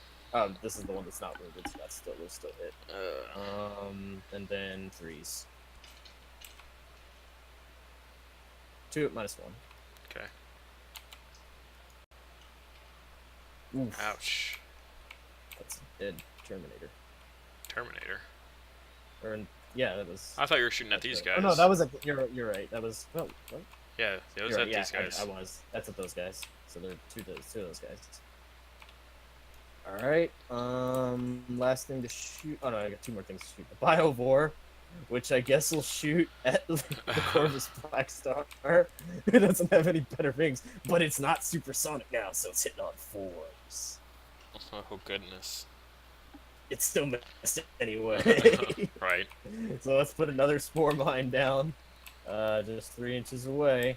This is the one that's not wounded, so that's will still hit. And then 3s. 2 at -1. Okay. Oof. Ouch. That's a dead Terminator. Terminator. Yeah, that was. I thought you were shooting at these right. guys. Oh no, that was a. You're right. That was. Oh, what? Yeah, those You're are right, yeah, these guys. I was. That's at those guys. So they're two of those guys. All right. Last thing to shoot. Oh no, I got two more things to shoot. The Biovore, which I guess will shoot at the Corvus Black Star. It doesn't have any better things, but it's not supersonic now, so it's hitting on 4s. Oh goodness. It's still missed anyway. Right. So let's put another Spore Mine down. Just 3 inches away.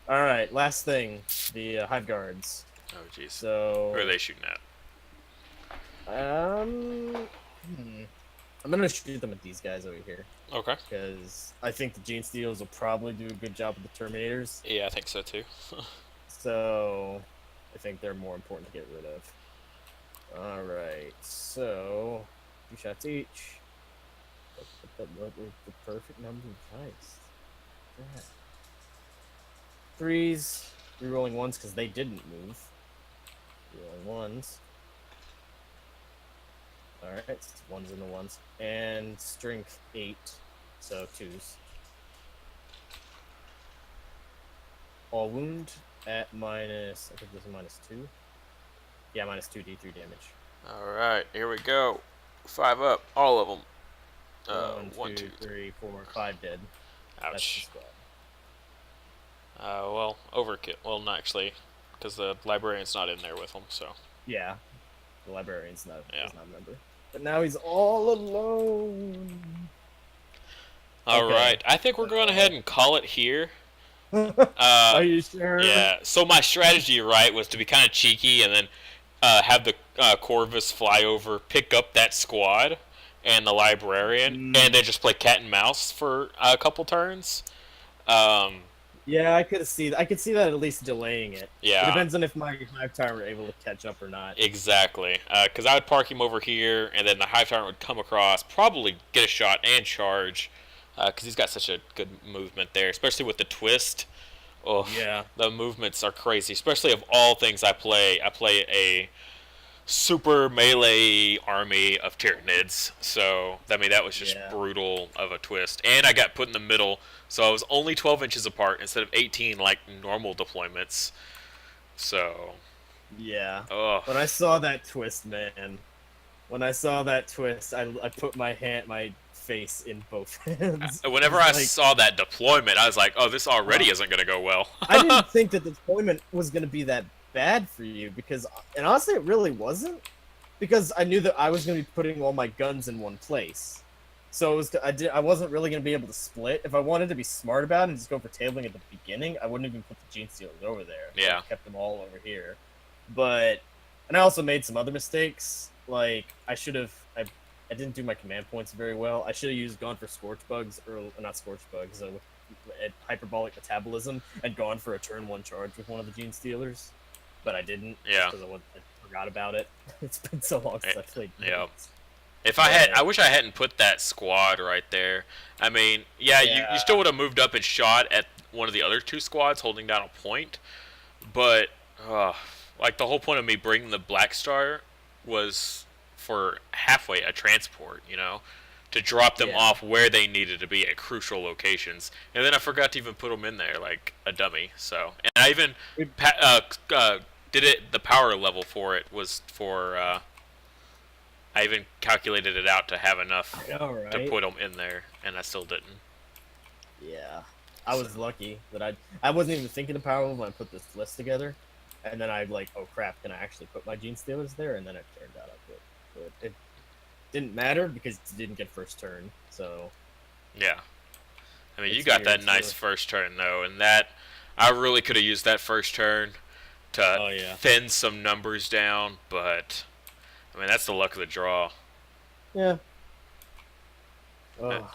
All right, last thing, the Hive Guards. Oh jeez. So Who are they shooting at? I'm gonna shoot them at these guys over here Okay. because I think the Gene Steals will probably do a good job with the Terminators. Yeah, I think so too. So I think they're more important to get rid of. All right, so 2 shots each. What is the perfect number of dice? Yeah. 3s, rerolling 1s because they didn't move. Rerolling 1s. Alright, it's 1s and the 1s. And strength 8, so 2s. All wound at minus, I think this is -2. Yeah, -2 D3 damage. All right, here we go. 5 up, all of them. 1, 2, 3, 4, 5 dead. That's the Ouch. squad. Well, overkill. Well, not actually, because the librarian's not in there with them. So. Yeah, the librarian's not, Yeah. does not remember. But now he's all alone. All Okay. right, I think we're going ahead and call it here. Are you sure? Yeah. So my strategy, right, was to be kind of cheeky and then have the Corvus fly over, pick up that squad and the librarian, and then just play cat and mouse for a couple turns. Yeah, I could see that at least delaying it. Yeah. It depends on if my Hive Tyrant were able to catch up or not. Exactly. Because I would park him over here, and then the Hive Tyrant would come across, probably get a shot and charge, because he's got such a good movement there, especially with the twist. Oh, Yeah. the movements are crazy, especially of all things I play. I play a super melee army of Tyranids, so I mean that was just Yeah. brutal of a twist. And I got put in the middle, so I was only 12 inches apart instead of 18 like normal deployments. So, Yeah. oh, When I saw that twist, man. When I saw that twist, I put my face in both hands. whenever I saw that deployment, I was like, oh, this already isn't gonna go well. I didn't think that the deployment was going to be that bad for you because, and honestly, it really wasn't, because I knew that I was going to be putting all my guns in one place. So it was, I wasn't really going to be able to split. If I wanted to be smart about it and just go for tabling at the beginning, I wouldn't even put the Gene Stealers over there. Yeah. I kept them all over here. But, and I also made some other mistakes. Like, I didn't do my command points very well. I should have gone for Scorch Bugs, or not Scorch Bugs, at Hyperbolic Metabolism, and gone for a turn 1 charge with one of the Gene Stealers. But I didn't. Yeah. Because I forgot about it. It's been so long since I played. Yeah. If I had, I wish I hadn't put that squad right there. I mean, yeah. You still would have moved up and shot at one of the other 2 squads holding down a point. But, like, the whole point of me bringing the Black Star was for halfway a transport, you know? To drop them off where they needed to be at crucial locations. And then I forgot to even put them in there like a dummy. So, and I even did it, the power level for it was for, I even calculated it out to have enough to put them in there, and I still didn't. Yeah. I was lucky that I wasn't even thinking of power level when I put this list together. And then I'm like, oh crap, can I actually put my Gene Stealers there? And then it turned out I could. But it didn't matter because it didn't get first turn, so... Yeah. I mean, you got that nice first turn, though, and that... I really could have used that first turn to thin some numbers down, but... I mean, that's the luck of the draw. Yeah. Oh.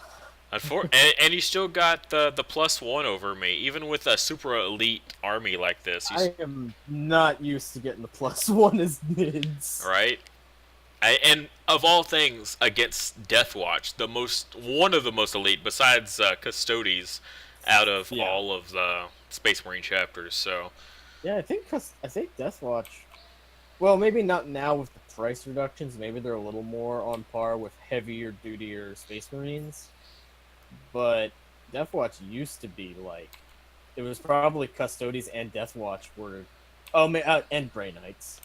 And you still got the +1 over me, even with a super elite army like this. I am not used to getting the +1 as mids. Right? And of all things, against Deathwatch, one of the most elite, besides Custodes, out of all of the Space Marine chapters. So, yeah, I think Deathwatch. Well, maybe not now with the price reductions. Maybe they're a little more on par with heavier, dutier Space Marines. But Deathwatch used to be like, it was probably Custodies and Deathwatch were, and Grey Knights.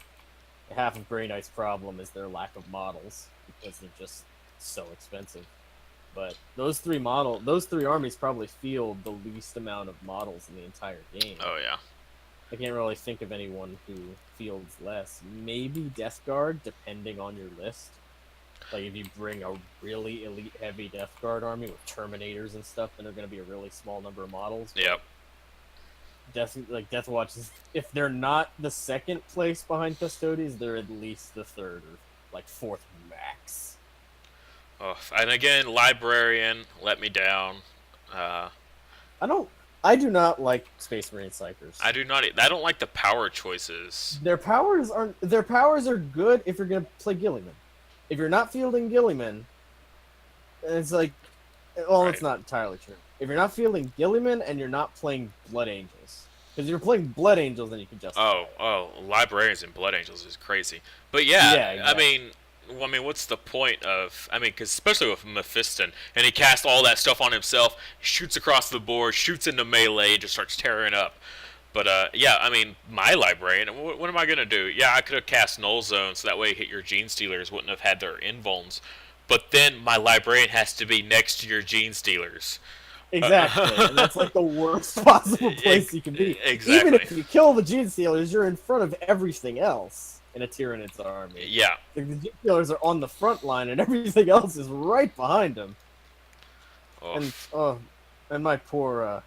Half of Grey Knight's problem is their lack of models because they're just so expensive. But those three armies probably field the least amount of models in the entire game. Oh yeah. I can't really think of anyone who fields less. Maybe Death Guard, depending on your list. Like if you bring a really elite heavy Death Guard army with Terminators and stuff, then they're going to be a really small number of models. Yep. Deathwatch is, if they're not the second place behind Custodies, they're at least the third or like fourth max. Oh, and again, Librarian let me down. I do not like Space Marine Psychers. I do not. I don't like the power choices. Their powers are good if you're gonna play Gilliman. If you're not fielding Gilliman, it's like, well, Right. It's not entirely true. If you're not fielding Gilliman and you're not playing Blood Angels, because if you're playing Blood Angels, then you can justify it. Librarians and Blood Angels is crazy. But yeah, Yeah, exactly. I mean, what's the point of? I mean, because especially with Mephiston, and he casts all that stuff on himself, shoots across the board, shoots into melee, and just starts tearing up. But yeah, I mean, my Librarian, what am I gonna do? Yeah, I could have cast Null Zone, so that way hit your Gene Stealers wouldn't have had their invulns. But then my Librarian has to be next to your Gene Stealers. Exactly, and that's like the worst possible place you can be. Exactly. Even if you kill the Gene Stealers, you're in front of everything else in a Tyranid's army. Yeah. Like, the Gene Stealers are on the front line, and everything else is right behind them. Oh. And my poor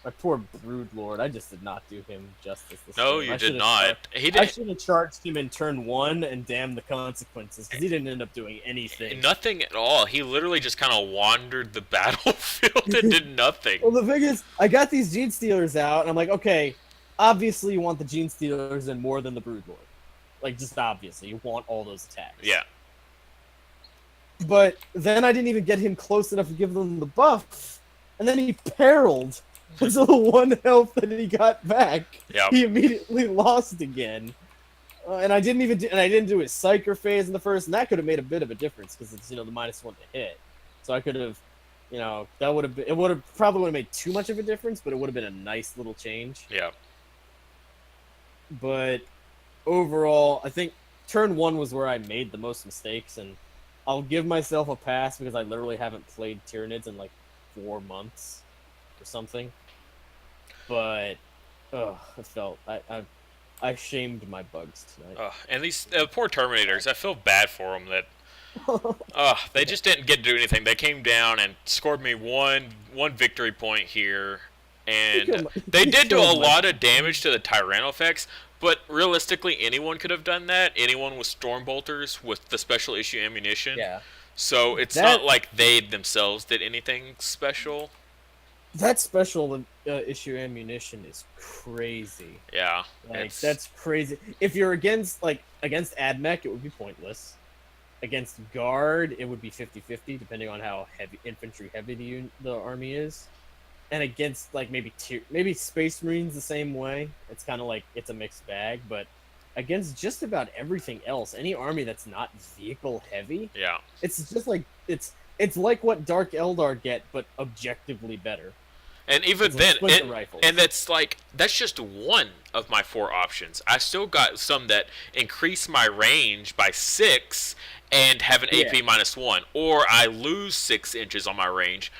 Broodlord, I just did not do him justice this No, game. you I did should've not. He I did should have charged him in turn 1 and damn the consequences, because he didn't end up doing anything. nothing at all. He literally just kind of wandered the battlefield and did nothing. Well, the thing is, I got these Gene Stealers out, and I'm like, okay, obviously you want the Gene Stealers in more than the Broodlord. Like, just obviously, you want all those attacks. Yeah. But then I didn't even get him close enough to give them the buff, and then he perilled. So the 1 health that he got back, Yep. he immediately lost again. And I didn't do his Psyker phase in the first, and that could have made a bit of a difference because it's the -1 to hit. So I could have, that would have been, probably would have made too much of a difference, but it would have been a nice little change. Yeah. But overall, I think turn 1 was where I made the most mistakes, and I'll give myself a pass because I literally haven't played Tyranids in like 4 months or something. But I shamed my bugs tonight. And these poor Terminators, I feel bad for them that they just didn't get to do anything. They came down and scored me one victory point here, and they did do a lot of damage to the Tyrannofex. But realistically, anyone could have done that. Anyone with Stormbolters with the special issue ammunition. Yeah. So it's not like they themselves did anything special. That special issue ammunition is crazy. Yeah. Like, that's crazy. If you're against AdMech, it would be pointless. Against Guard, it would be 50-50, depending on how infantry heavy the army is. And against like maybe Space Marines the same way. It's kind of like it's a mixed bag, but against just about everything else, any army that's not vehicle heavy, yeah, it's just like it's like what Dark Eldar get, but objectively better. And even It's then, like rifles. and that's just one of my 4 options. I still got some that increase my range by 6 and have an AP -1, or I lose 6 inches on my range,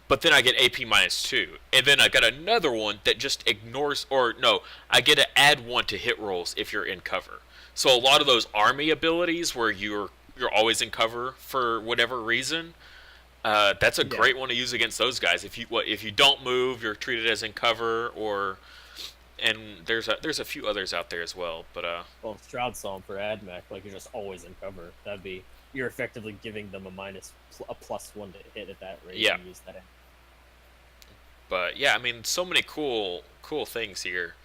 but then I get AP -2, and then I got another one that just ignores, or no, I get to add 1 to hit rolls if you're in cover. So a lot of those army abilities where you're always in cover for whatever reason. That's a great one to use against those guys. If you don't move, you're treated as in cover, and there's a few others out there as well. But well, Shroud Psalm for AdMech, like you're just always in cover. You're effectively giving them a +1 to hit at that rate. Yeah. And use that. But yeah, I mean, so many cool things here.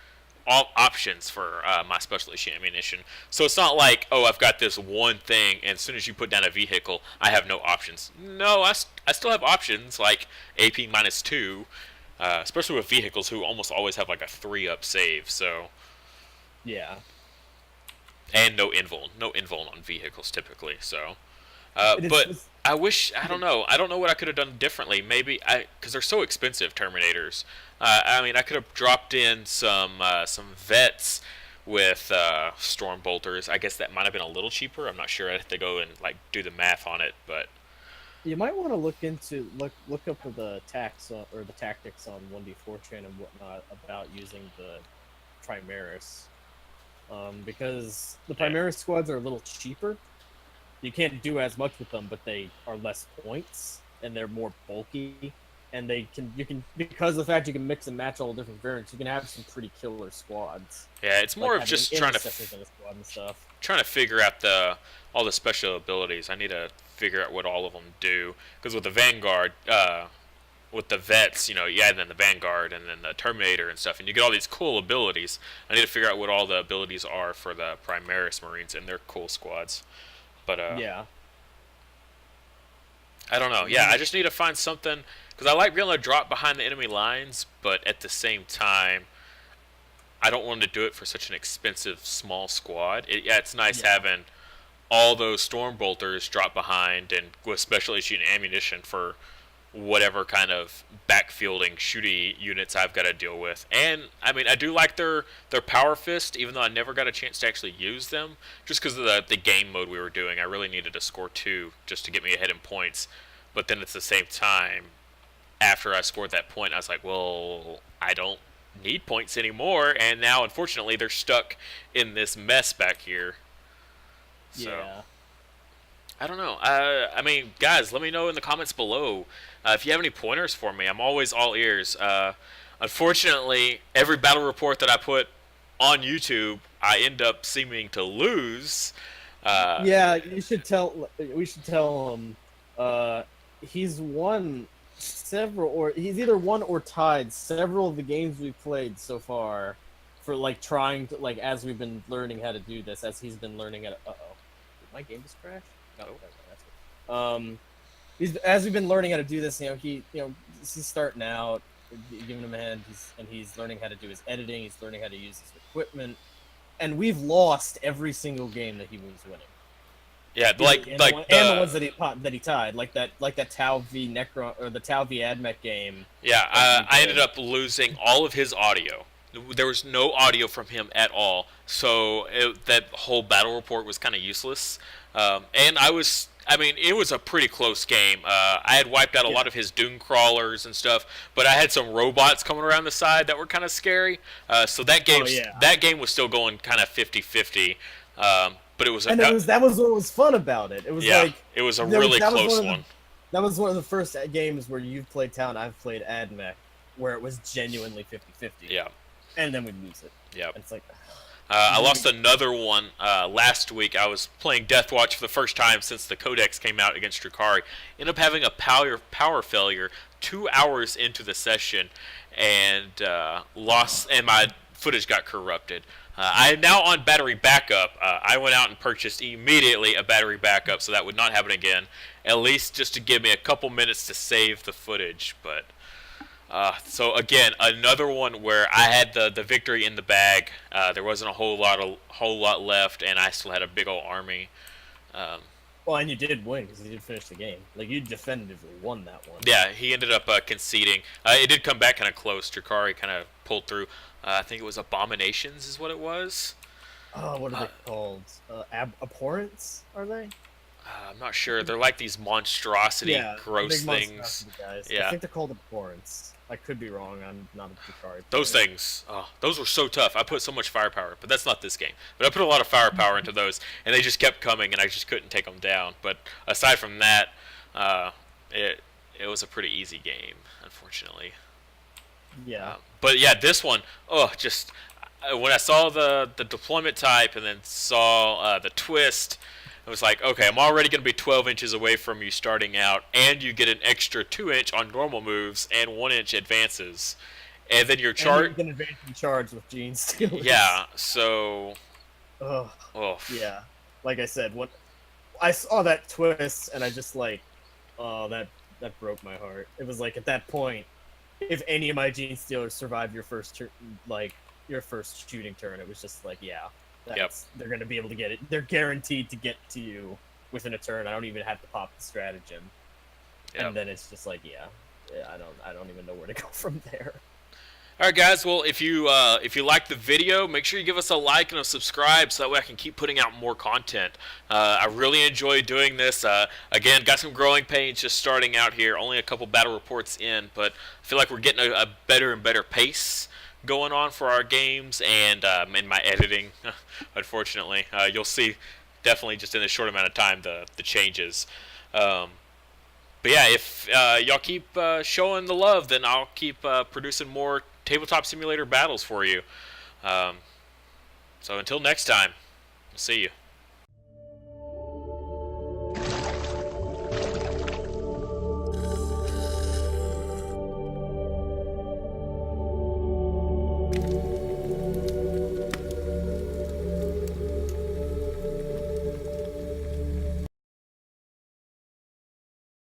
All options for my special issue ammunition. So it's not like, oh, I've got this one thing, and as soon as you put down a vehicle, I have no options. No, I still have options, like AP -2, especially with vehicles who almost always have like a 3-up save, so... Yeah. And no invuln on vehicles, typically, so... but I wish. I don't know. I don't know what I could have done differently. Maybe because they're so expensive, Terminators. I mean, I could have dropped in some vets with storm bolters. I guess that might have been a little cheaper. I'm not sure. I'd have to go and like do the math on it, but You might want to look up the tax or the tactics on 1D4chan and whatnot about using the Primaris, because the Primaris squads are a little cheaper. You can't do as much with them, but they are less points and they're more bulky, and you can because of the fact you can mix and match all different variants, you can have some pretty killer squads. yeah, it's more Like of just having interceptors in a squad and stuff. trying to figure out all the special abilities. I need to figure out what all of them do, because with the Vanguard, with the vets, you add in the Vanguard and then the Terminator and stuff, and you get all these cool abilities. I need to figure out what all the abilities are for the Primaris Marines and their cool squads. But Yeah. I don't know. Yeah, I just need to find something, because I like being able to drop behind the enemy lines, but at the same time, I don't want to do it for such an expensive small squad. It's nice having all those storm bolters drop behind and with special issue ammunition for whatever kind of backfielding shooty units I've got to deal with. And I mean, I do like their power fist, even though I never got a chance to actually use them, just because of the game mode we were doing. I really needed to score 2 just to get me ahead in points. But then at the same time, after I scored that point, I was like, well, I don't need points anymore, and now unfortunately they're stuck in this mess back here. So, Yeah. I don't know. I mean, guys, let me know in the comments below if you have any pointers for me. I'm always all ears. Unfortunately, every battle report that I put on YouTube, I end up seeming to lose. Yeah, you should tell. We should tell him. He's won several, or he's either won or tied several of the games we've played so far, for like trying to as we've been learning how to do this. As he's been learning how to. Did my game just crash? No, that's good. As we've been learning how to do this, he's starting out, giving him a hand, he's learning how to do his editing. He's learning how to use his equipment, and we've lost every single game that he was winning. Yeah, the ones that he tied, like that Tau v Necron or the Tau v Admech game. Yeah, I ended up losing all of his audio. There was no audio from him at all, so that whole battle report was kind of useless. And it was a pretty close game. I had wiped out a lot of his Doom Crawlers and stuff, but I had some robots coming around the side that were kind of scary. So that game was still going kind of 50-50. But it was that was what was fun about it. It was it was a really close one. That was one of the first games where you've played Town, I've played Admech, where it was genuinely 50-50. Yeah. And then we'd lose it. Yeah. It's like I lost another one last week. I was playing Deathwatch for the first time since the Codex came out against Drukhari. Ended up having a power failure 2 hours into the session, and lost, and my footage got corrupted. I am now on battery backup. I went out and purchased immediately a battery backup so that would not happen again, at least just to give me a couple minutes to save the footage. But so again, another one where I had the victory in the bag. There wasn't a whole lot left, and I still had a big old army. Well, and you did win because you did finish the game. Like, you definitively won that one. Yeah, he ended up conceding. It did come back kind of close. Drukhari kind of pulled through. I think it was Abominations is what it was. Oh, what are they called? Abhorrents, are they? I'm not sure. They're like these monstrosity, gross things. Guys. Yeah, I think they're called Abhorrents. I could be wrong. I'm not a Drukhari. Those things, those were so tough. I put so much firepower, but that's not this game. But I put a lot of firepower into those, and they just kept coming, and I just couldn't take them down. But aside from that, it was a pretty easy game, unfortunately. Yeah. But yeah, this one, just when I saw the deployment type and then saw the twist, I was like, okay, I'm already going to be 12 inches away from you starting out, and you get an extra 2-inch on normal moves and 1-inch advances. And then your charge. You can advance and charge with Gene Stealers. Yeah, so. Yeah. Like I said, when I saw that twist, and I just that broke my heart. It was like, at that point, if any of my Gene Stealers survive your first shooting turn, it was just like, yeah. They're going to be able to get it. They're guaranteed to get to you within a turn. I don't even have to pop the stratagem, Yep. and then it's just like, yeah, I don't even know where to go from there. All right, guys. Well, if you like the video, make sure you give us a like and a subscribe, so that way I can keep putting out more content. I really enjoy doing this. Again, got some growing pains just starting out here. Only a couple battle reports in, but I feel like we're getting a better and better pace going on for our games, and in my editing, unfortunately, you'll see definitely just in a short amount of time the changes. But yeah, if y'all keep showing the love, then I'll keep producing more Tabletop Simulator battles for you. So until next time, we'll see you.